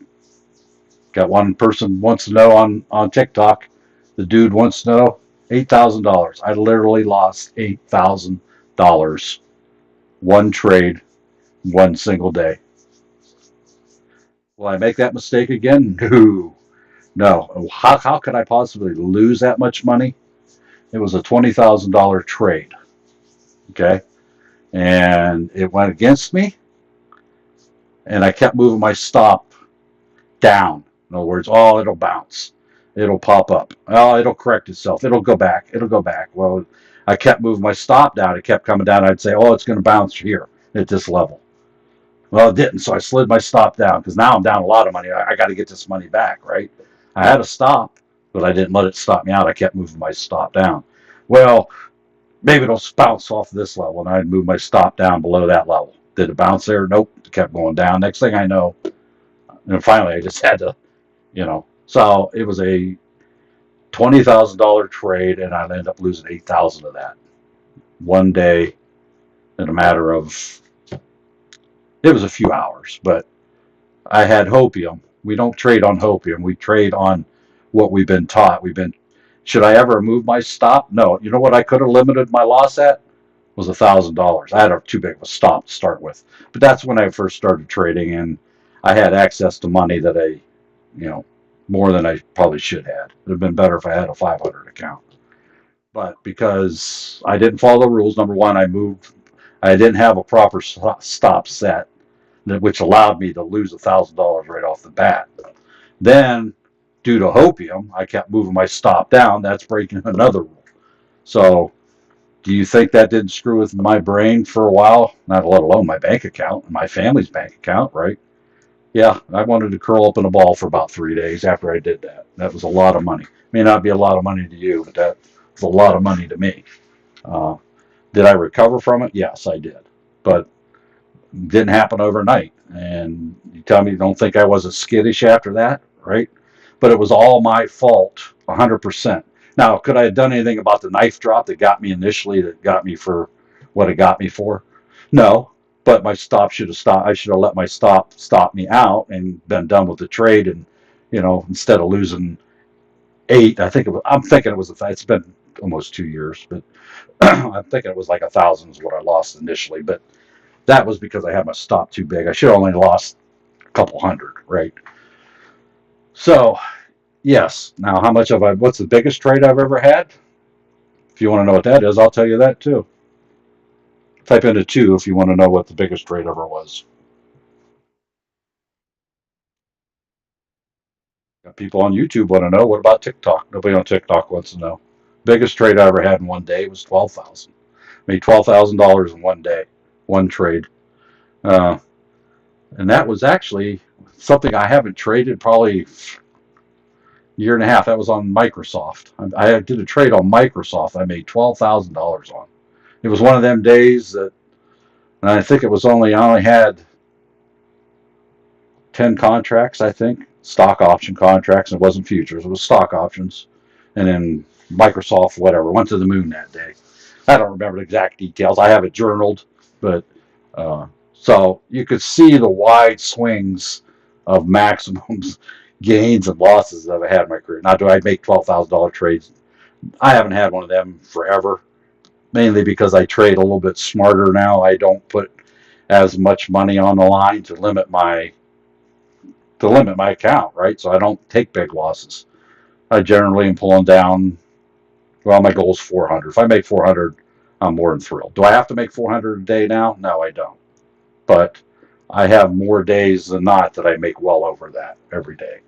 Got one person wants to know on TikTok. The dude wants to know $8,000. I literally lost $8,000. One trade, one single day. Will I make that mistake again? No. No. How could I possibly lose that much money? It was a $20,000 trade. Okay. And it went against me. And I kept moving my stop down. In other words, it'll bounce. It'll pop up. It'll correct itself. It'll go back. It'll go back. Well, I kept moving my stop down. It kept coming down. I'd say, it's going to bounce here at this level. Well, it didn't. So I slid my stop down because now I'm down a lot of money. I got to get this money back, right? I had a stop, but I didn't let it stop me out. I kept moving my stop down. Well, maybe it'll bounce off this level, and I'd move my stop down below that level. Did it bounce there? Nope. It kept going down. Next thing I know, and finally I just had to, So it was a $20,000 trade, and I ended up losing 8,000 of that one day in a matter of, it was a few hours, but I had hopium. We don't trade on hopium. We trade on what we've been taught. Should I ever move my stop? No. You know what I could have limited my loss at? Was $1,000. I had too big of a stop to start with. But that's when I first started trading, and I had access to money that more than I probably should have. It would have been better if I had a 500 account. But because I didn't follow the rules, number one, I didn't have a proper stop set, which allowed me to lose $1,000 right off the bat. Then, due to hopium, I kept moving my stop down. That's breaking another rule. So, do you think that didn't screw with my brain for a while? Not let alone my bank account, my family's bank account, right? Yeah, I wanted to curl up in a ball for about 3 days after I did that. That was a lot of money. May not be a lot of money to you, but that was a lot of money to me. Uh, did I recover from it? Yes, I did. But it didn't happen overnight. And you tell me you don't think I wasn't skittish after that, right? But it was all my fault, 100%. Now, could I have done anything about the knife drop that got me initially, that got me for what it got me for? No, but my stop should have stopped. I should have let my stop me out and been done with the trade. And instead of losing 8, I'm thinking it was it's been almost 2 years, but I'm thinking it was like 1,000 is what I lost initially. But that was because I had my stop too big. I should have only lost a couple hundred, right? So, yes. Now, what's the biggest trade I've ever had? If you want to know what that is, I'll tell you that too. Type into 2 if you want to know what the biggest trade ever was. Got people on YouTube want to know. What about TikTok? Nobody on TikTok wants to know. Biggest trade I ever had in one day was 12,000. Made $12,000 in one day, one trade, and that was actually something I haven't traded probably a year and a half. That was on Microsoft. I did a trade on Microsoft. I made $12,000 on. It was one of them days that, and I think I only had 10 contracts, I think, stock option contracts. It wasn't futures, it was stock options. And then Microsoft, whatever, went to the moon that day. I don't remember the exact details. I have it journaled, but so you could see the wide swings of maximums, gains, and losses that I've had in my career. Now, do I make $12,000 trades? I haven't had one of them forever, mainly because I trade a little bit smarter now. I don't put as much money on the line to limit my account, right? So I don't take big losses. I generally am pulling down. Well, my goal is 400. If I make 400, I'm more than thrilled. Do I have to make 400 a day now? No, I don't. But I have more days than not that I make well over that every day.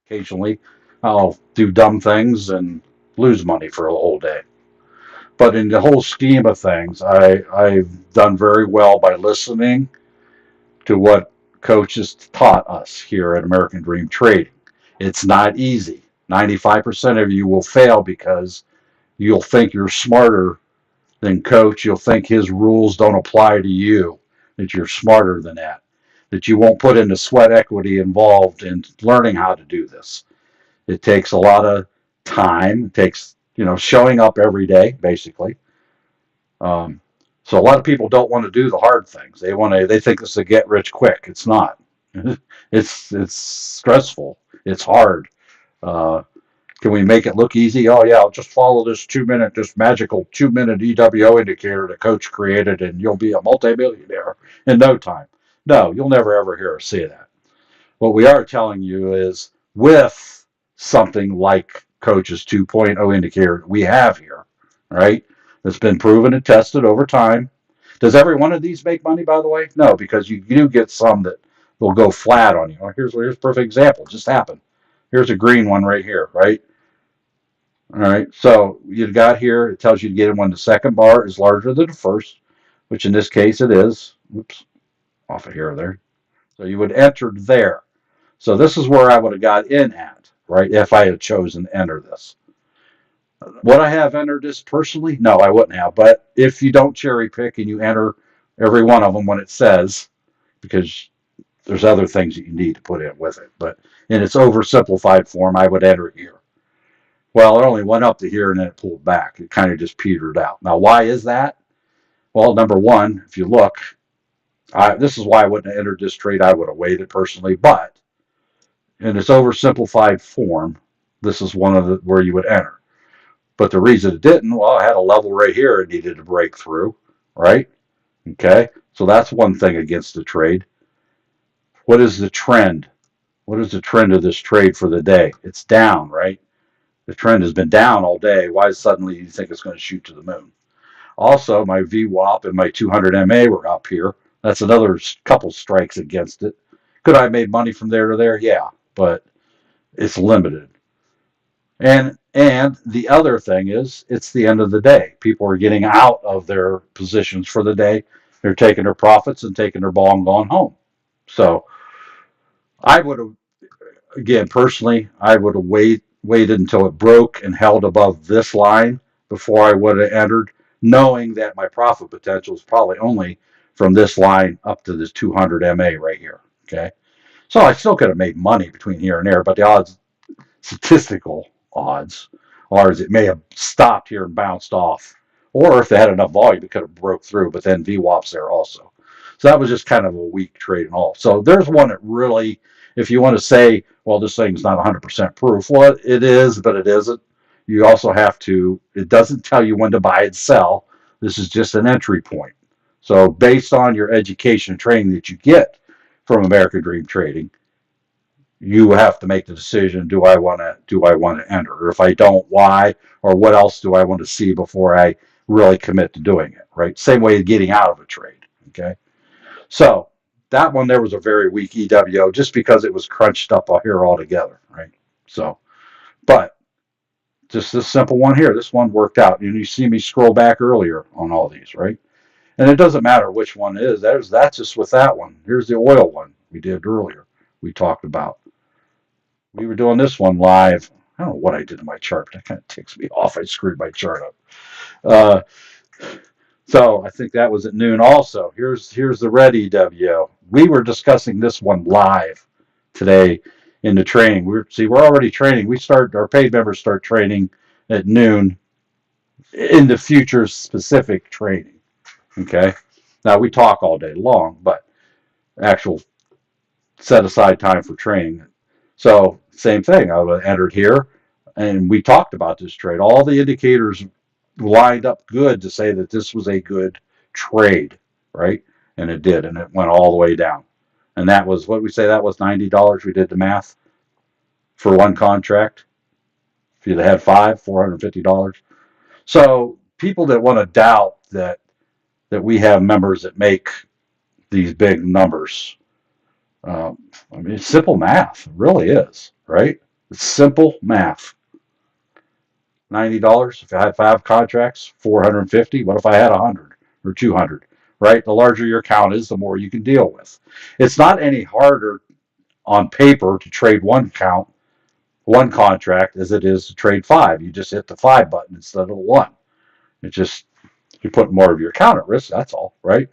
Occasionally, I'll do dumb things and lose money for a whole day. But in the whole scheme of things, I've done very well by listening to what coaches taught us here at American Dream Trading. It's not easy. 95% of you will fail because you'll think you're smarter than coach. You'll think his rules don't apply to you, that you're smarter than that you won't put in the sweat equity involved in learning how to do this. It takes a lot of time. It takes, showing up every day, basically. So a lot of people don't want to do the hard things. They think it's a get rich quick. It's not. It's stressful. It's hard. Uh, can we make it look easy? Oh yeah, I'll just follow this magical 2 minute EWO indicator the coach created, and you'll be a multimillionaire in no time. No, you'll never ever hear us say that. What we are telling you is with something like Coach's 2.0 indicator we have here, right? That's been proven and tested over time. Does every one of these make money, by the way? No, because you do get some that will go flat on you. Here's a perfect example. It just happened. Here's a green one right here, right? All right. So you got here, it tells you to get in when the second bar is larger than the first, which in this case it is. Oops, off of here there. So you would enter there. So this is where I would have got in at, right, if I had chosen to enter this. Would I have entered this personally? No, I wouldn't have. But if you don't cherry pick and you enter every one of them when it says, because there's other things that you need to put in with it, but in its oversimplified form, I would enter here. Well, it only went up to here and then it pulled back. It kind of just petered out. Now, why is that? Well, number one, if you look, this is why I wouldn't have entered this trade. I would have waited personally, but in its oversimplified form, this is one of the where you would enter. But the reason it didn't, well, I had a level right here it needed to break through, right? Okay, so that's one thing against the trade. What is the trend? What is the trend of this trade for the day? It's down, right? The trend has been down all day. Why suddenly you think it's going to shoot to the moon? Also, my VWAP and my 200 MA were up here. That's another couple strikes against it. Could I have made money from there to there? Yeah, but it's limited. And the other thing is, it's the end of the day. People are getting out of their positions for the day. They're taking their profits and taking their ball and going home. So I would have, again, personally, I would have waited until it broke and held above this line before I would have entered, knowing that my profit potential is probably only from this line up to this 200 MA right here. Okay. So I still could have made money between here and there, but the odds, statistical odds, are it may have stopped here and bounced off. Or if they had enough volume, it could have broke through, but then VWAP's there also. So that was just kind of a weak trade and all. So there's one that really, if you want to say, well, this thing's not 100% proof, well, it is, but it isn't. You also have to, it doesn't tell you when to buy and sell. This is just an entry point. So based on your education and training that you get from American Dream Trading, you have to make the decision, do I want to enter? Or if I don't, why? Or what else do I want to see before I really commit to doing it, right? Same way of getting out of a trade, okay? So that one there was a very weak EWO just because it was crunched up here altogether, right? So, but just this simple one here, this one worked out. And you see me scroll back earlier on all these, right? And it doesn't matter which one it is. That's just with that one. Here's the oil one we did earlier. We talked about. We were doing this one live. I don't know what I did to my chart. That kind of ticks me off. I screwed my chart up. Uh, so I think that was at noon also. Here's the red EWO. We were discussing this one live today in the training. We're already training. Our paid members start training at noon in the future specific training. Okay. Now we talk all day long, but actual set aside time for training. So same thing. I entered here, and we talked about this trade. All the indicators lined up good to say that this was a good trade, right? And it did, and it went all the way down. And that was what we say, that was $90. We did the math for one contract. If you'd had five, $450. So people that want to doubt that we have members that make these big numbers, I mean, it's simple math. It really is, right? It's simple math. $90. If I had five contracts, 450. What if I had 100 or 200? Right? The larger your count is, the more you can deal with. It's not any harder on paper to trade one contract, as it is to trade five. You just hit the five button instead of the one. It just, you put more of your account at risk. That's all, right?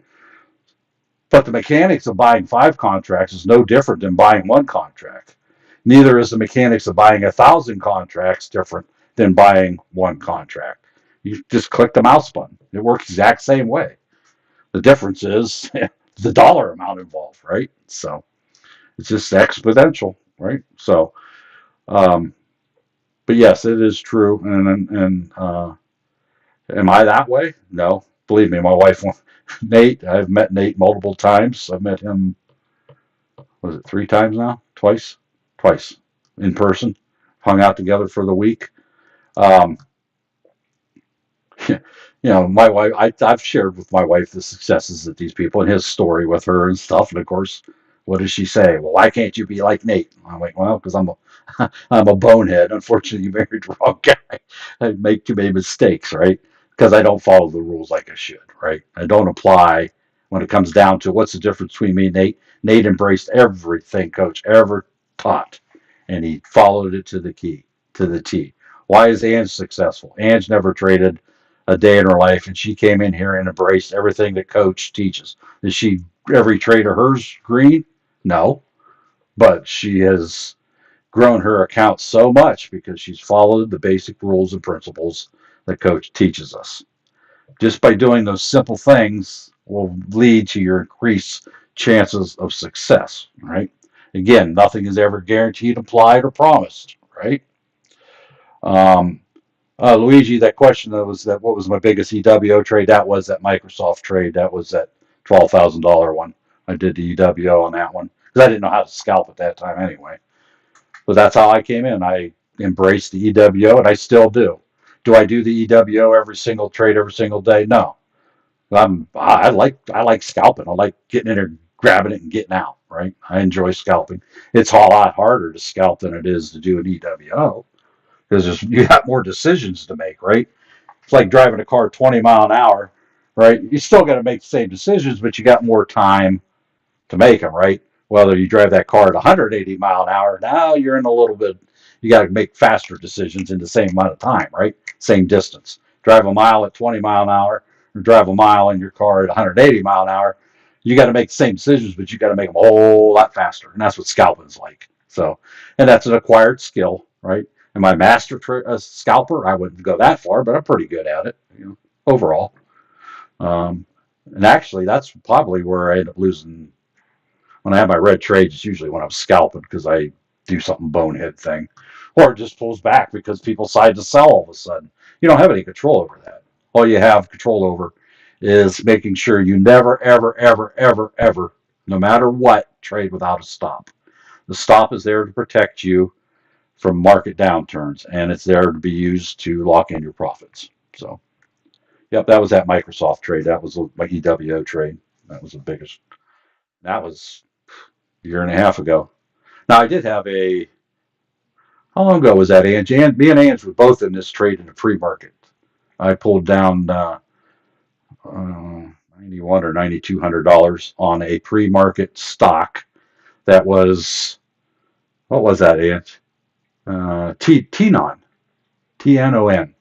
But the mechanics of buying five contracts is no different than buying one contract. Neither is the mechanics of buying 1,000 contracts different than buying one contract. You just click the mouse button. It works the exact same way. The difference is the dollar amount involved, right? So it's just exponential, right? So, but yes, it is true. And am I that way? No. Believe me, my wife, Nate, I've met Nate multiple times. I've met him, was it three times now? Twice? Twice in person. Hung out together for the week. Um, my wife, I've shared with my wife the successes of these people and his story with her and stuff. And of course, what does she say? Well, why can't you be like Nate? I'm like, well, because I'm a bonehead. Unfortunately, you married the wrong guy. I make too many mistakes, right? Because I don't follow the rules like I should, right? I don't apply when it comes down to what's the difference between me and Nate. Nate embraced everything Coach ever taught, and he followed it to the T. Why is Ange successful? Ange never traded a day in her life, and she came in here and embraced everything that Coach teaches. Is she every trade of hers green? No, but she has grown her account so much because she's followed the basic rules and principles that Coach teaches us. Just by doing those simple things will lead to your increased chances of success, right? Again, nothing is ever guaranteed, implied, or promised, right? Um, Luigi, that question that was that what was my biggest EWO trade? That was that Microsoft trade. That was that $12,000 one. I did the EWO on that one because I didn't know how to scalp at that time anyway. But that's how I came in. I embraced the EWO, and I still do. Do I do the EWO every single trade every single day? No. I like scalping. I like getting in there, grabbing it, and getting out. Right. I enjoy scalping. It's a lot harder to scalp than it is to do an EWO because you got more decisions to make. Right. It's like driving a car 20 mile an hour. Right. You still got to make the same decisions, but you got more time to make them, right? Whether you drive that car at 180 mile an hour, now you're in a little bit, you got to make faster decisions in the same amount of time, right? Same distance. Drive a mile at 20 mile an hour or drive a mile in your car at 180 mile an hour. You got to make the same decisions, but you got to make them a whole lot faster. And that's what scalping is like. So, and that's an acquired skill, right? Am I a master scalper? I wouldn't go that far, but I'm pretty good at it, overall. Um, and actually, that's probably where I end up losing when I have my red trades. It's usually when I'm scalping because I do something bonehead thing, or it just pulls back because people decide to sell all of a sudden. You don't have any control over that. All you have control over is making sure you never, ever, ever, ever, ever, no matter what, trade without a stop. The stop is there to protect you from market downturns, and it's there to be used to lock in your profits. So, yep, that was that Microsoft trade. That was my EWO trade. That was the biggest. That was a year and a half ago. Now I did have how long ago was that, Ange? Me and Ange were both in this trade in the pre-market. I pulled down 91 or $9,200 on a pre-market stock that was, what was that, Ange? TNON, TNON.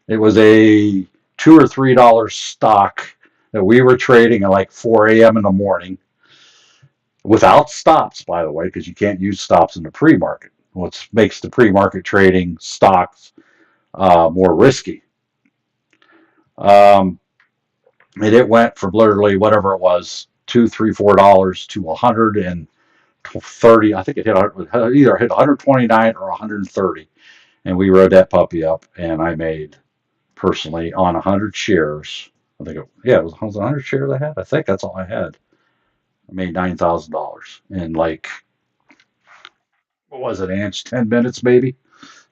It was a $2 or $3 stock that we were trading at like 4 a.m. in the morning without stops, by the way, because you can't use stops in the pre-market. What makes the pre-market trading stocks more risky. Um, and it went from literally whatever it was, $2, $3, $4 to 130. I think it hit either hit 129 or 130, and we rode that puppy up, and I made personally on 100 shares. I think it was 100 shares I had. I think that's all I had. I made $9,000 in like, what was it, Ange? 10 minutes maybe. It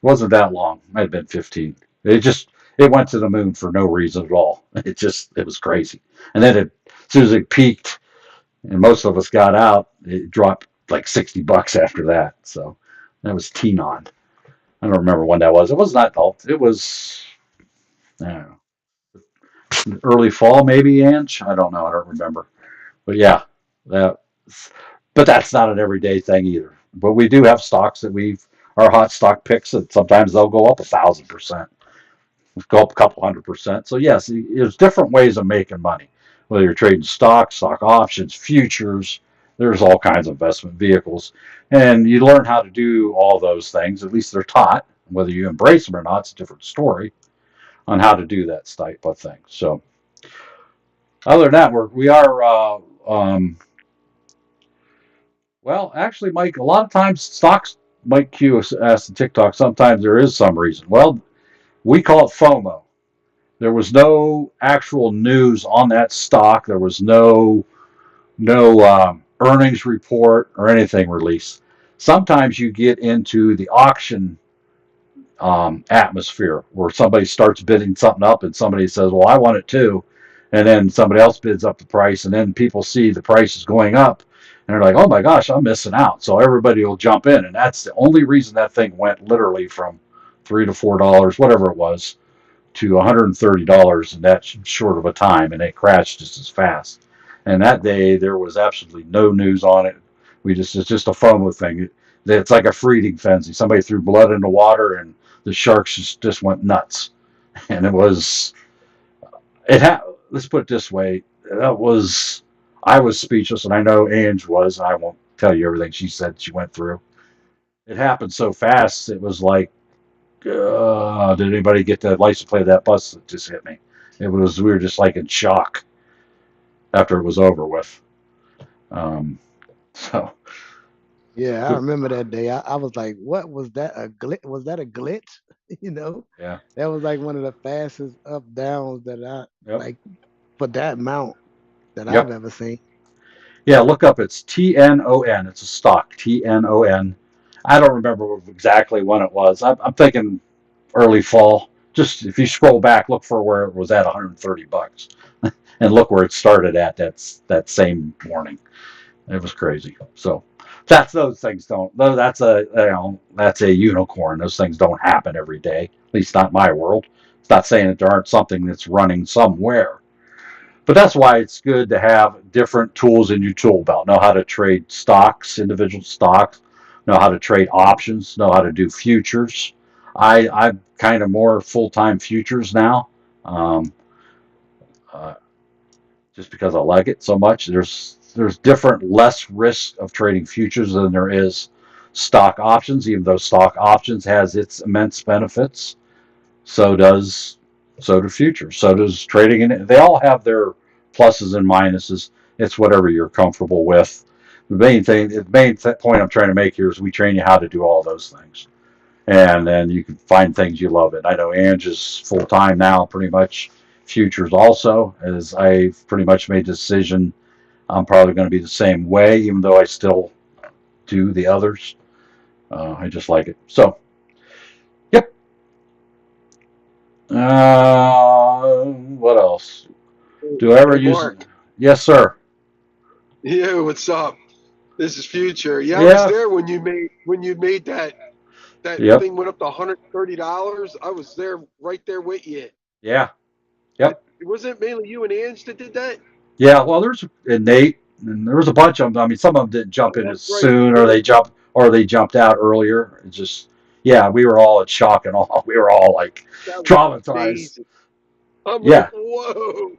wasn't that long. Might have been 15. It went to the moon for no reason at all. It was crazy. And then as soon as it peaked and most of us got out, it dropped like $60 after that. So that was Tenon. I don't remember when that was. It was not adult. It was, I don't know, early fall maybe, Ange. I don't know. I don't remember. But yeah, that. But that's not an everyday thing either. But we do have stocks that our hot stock picks that sometimes they'll go up 1,000%, go up a couple 100%. So yes, there's different ways of making money. Whether you're trading stocks, stock options, futures, there's all kinds of investment vehicles, and you learn how to do all those things. At least they're taught. Whether you embrace them or not, it's a different story on how to do that type of thing. So other than that, we are. Well, actually, Mike, a lot of times stocks, Mike Q asked in TikTok, sometimes there is some reason. Well, we call it FOMO. There was no actual news on that stock. There was no earnings report or anything released. Sometimes you get into the auction atmosphere where somebody starts bidding something up and somebody says, well, I want it too. And then somebody else bids up the price, and then people see the price is going up and they're like, oh my gosh, I'm missing out. So everybody will jump in. And that's the only reason that thing went literally from $3 to $4, whatever it was, to $130 in that short of a time, and it crashed just as fast. And that day there was absolutely no news on it. It's just a FOMO thing. It's like a feeding frenzy. Somebody threw blood in the water, and the sharks just went nuts. And let's put it this way, I was speechless, and I know Ange was. I won't tell you everything she said she went through. It happened so fast. It was like, did anybody get the license plate of that bus that just hit me? We were just like in shock after it was over with. So Yeah, I remember that day. I was like, what was that? A glitch? Was that a glitch? You know, yeah, that was like one of the fastest up downs that yep, like for that amount that I've yep, ever seen. yeah. Look up. It's TNON. It's a stock. TNON. I don't remember exactly when it was. I'm thinking early fall. Just if you scroll back, look for where it was at $130, and look where it started at that same morning. It was crazy. So those things don't. That's a unicorn. Those things don't happen every day. At least not in my world. It's not saying that there aren't something that's running somewhere. But that's why it's good to have different tools in your tool belt. Know how to trade stocks, individual stocks. Know how to trade options. Know how to do futures. I'm kind of more full-time futures now. Um, uh, just because I like it so much. There's different less risk of trading futures than there is stock options, even though stock options has its immense benefits. So does so do futures. So does trading in it. They all have their pluses and minuses. It's whatever you're comfortable with. The main point I'm trying to make here is we train you how to do all those things, and then you can find things you love it. I know Ange is full time now, pretty much futures also, as I've pretty much made the decision. I'm probably going to be the same way, even though I still do the others. I just like it. So, yep. What else? Do I ever Hey, use it? Mark. Yes, sir. Yeah, what's up? This is Future. Yeah, I was Yeah. there when you made that Yep. thing went up to $130. I was there right there with you. Yeah. Yep. Was it mainly you and Ange that did that? Yeah. Well, there's Nate, and there was a bunch of them. I mean, some of them didn't jump Oh, in that's as right. soon, or they jumped out earlier. It's just, yeah, we were all in shock and all. We were all like That was traumatized. amazing. I'm like, Yeah. whoa.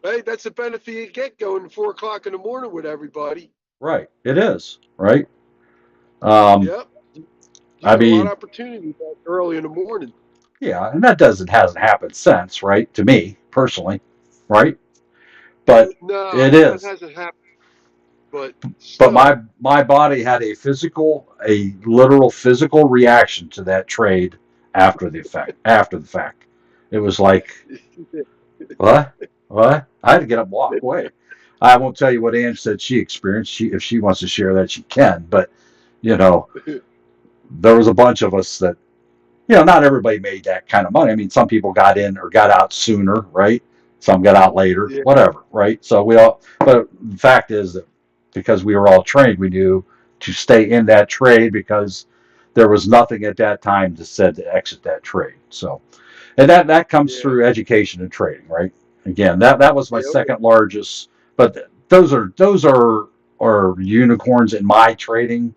Hey, that's the benefit you get going 4 o'clock in the morning with everybody. Right. It is. Right. Um, Yep. You I get a lot of mean, opportunity that early in the morning. yeah, and that hasn't happened since, right? To me personally, right? But No, it that is. hasn't happened, but But still. my body had a literal physical reaction to that trade after the fact. After the fact, it was like, what? What? I had to get up and walk away. I won't tell you what Ann said she experienced. If she wants to share that, she can. But you know, there was a bunch of us that, not everybody made that kind of money. I mean, some people got in or got out sooner, right? Some got out later, Yeah. whatever, right? So but the fact is that because we were all trained, we knew to stay in that trade because there was nothing at that time that said to exit that trade. So, and that comes Yeah. through education and trading, right? Again, that was my Yeah, okay. second largest, but those are unicorns in my trading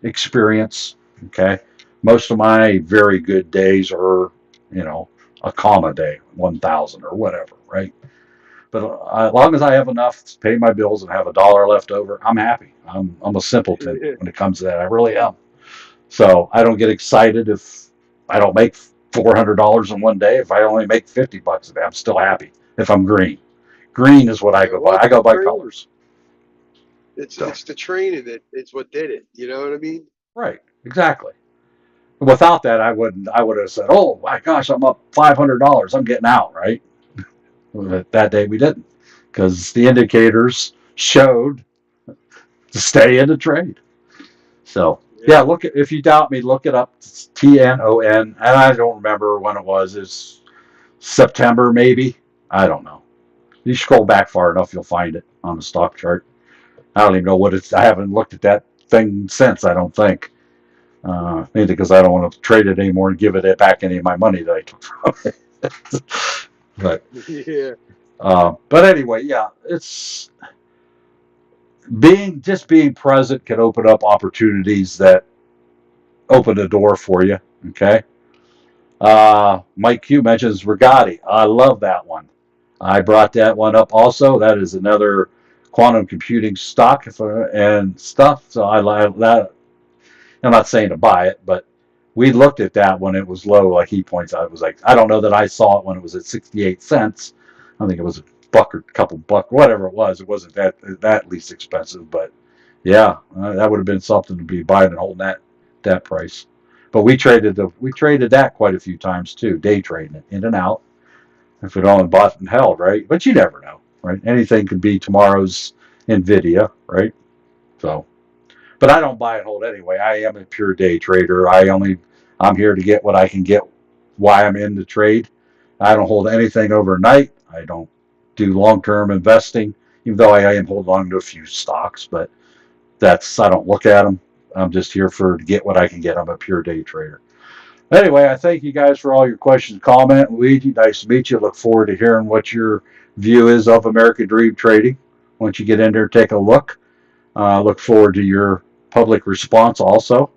experience. Okay, most of my very good days are, a comma day, 1,000 or whatever, right? But as long as I have enough to pay my bills and have $1 left over, I'm happy. I'm a simpleton Yeah. when it comes to that. I really am. So I don't get excited if I don't make $400 in one day. If I only make $50 a day, I'm still happy. If I'm green, green is what I Yeah, go well, by. I go by training. colors. It's the training that it's what did it. You know what I mean? Right. Exactly. Without that, I would have said, "Oh my gosh, I'm up $500. I'm getting out." Right. But that day we didn't, because the indicators showed to stay in the trade. So yeah, if you doubt me, look it up. It's TNON, and I don't remember when it was. It's September maybe. I don't know. You scroll back far enough, you'll find it on the stock chart. I don't even know what it's. I haven't looked at that thing since. I don't think. Mainly because I don't want to trade it anymore and give it back any of my money that I took from it. But Yeah. but anyway, yeah, it's being present can open up opportunities that open the door for you. Okay. Mike Q mentions Rigotti. I love that one. I brought that one up also. That is another quantum computing stock and stuff. So I like that. I'm not saying to buy it, but we looked at that when it was low, like he points out. It was like, I don't know that I saw it when it was at 68 cents. I think it was a buck or a couple buck, whatever it was. It wasn't that least expensive, but yeah, that would have been something to be buying and holding that price. But we traded that quite a few times too, day trading it in and out. If it only bought and held, right? But you never know, right? Anything could be tomorrow's Nvidia, right? So, but I don't buy and hold anyway. I am a pure day trader. I'm here to get what I can get. Why I'm in the trade. I don't hold anything overnight. I don't do long-term investing, even though I am holding on to a few stocks. But I don't look at them. I'm just here to get what I can get. I'm a pure day trader. Anyway, I thank you guys for all your questions and comment. Luigi, nice to meet you. Look forward to hearing what your view is of American Dream Trading. Once you get in there, take a look. Look forward to your public response also.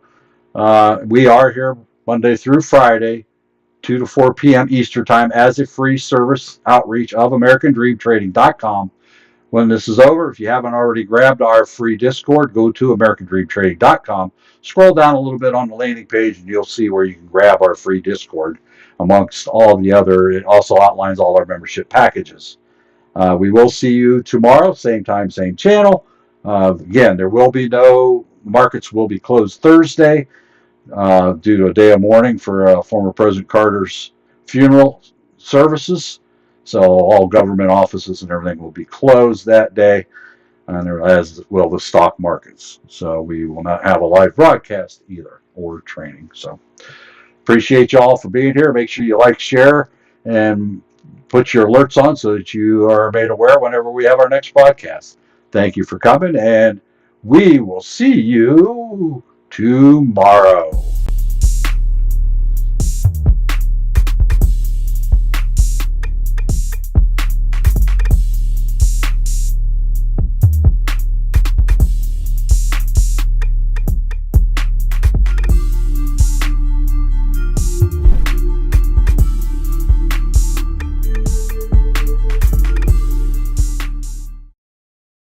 We are here Monday through Friday, 2 to 4 p.m. Eastern Time as a free service outreach of AmericanDreamTrading.com. When this is over, if you haven't already grabbed our free Discord, go to AmericanDreamTrading.com. Scroll down a little bit on the landing page and you'll see where you can grab our free Discord amongst all the other. It also outlines all our membership packages. We will see you tomorrow, same time, same channel. Again, markets will be closed Thursday due to a day of mourning for former President Carter's funeral services. So all government offices and everything will be closed that day, and as will the stock markets. So we will not have a live broadcast either or training. So appreciate you all for being here. Make sure you like, share, and put your alerts on so that you are made aware whenever we have our next podcast. Thank you for coming, and we will see you tomorrow.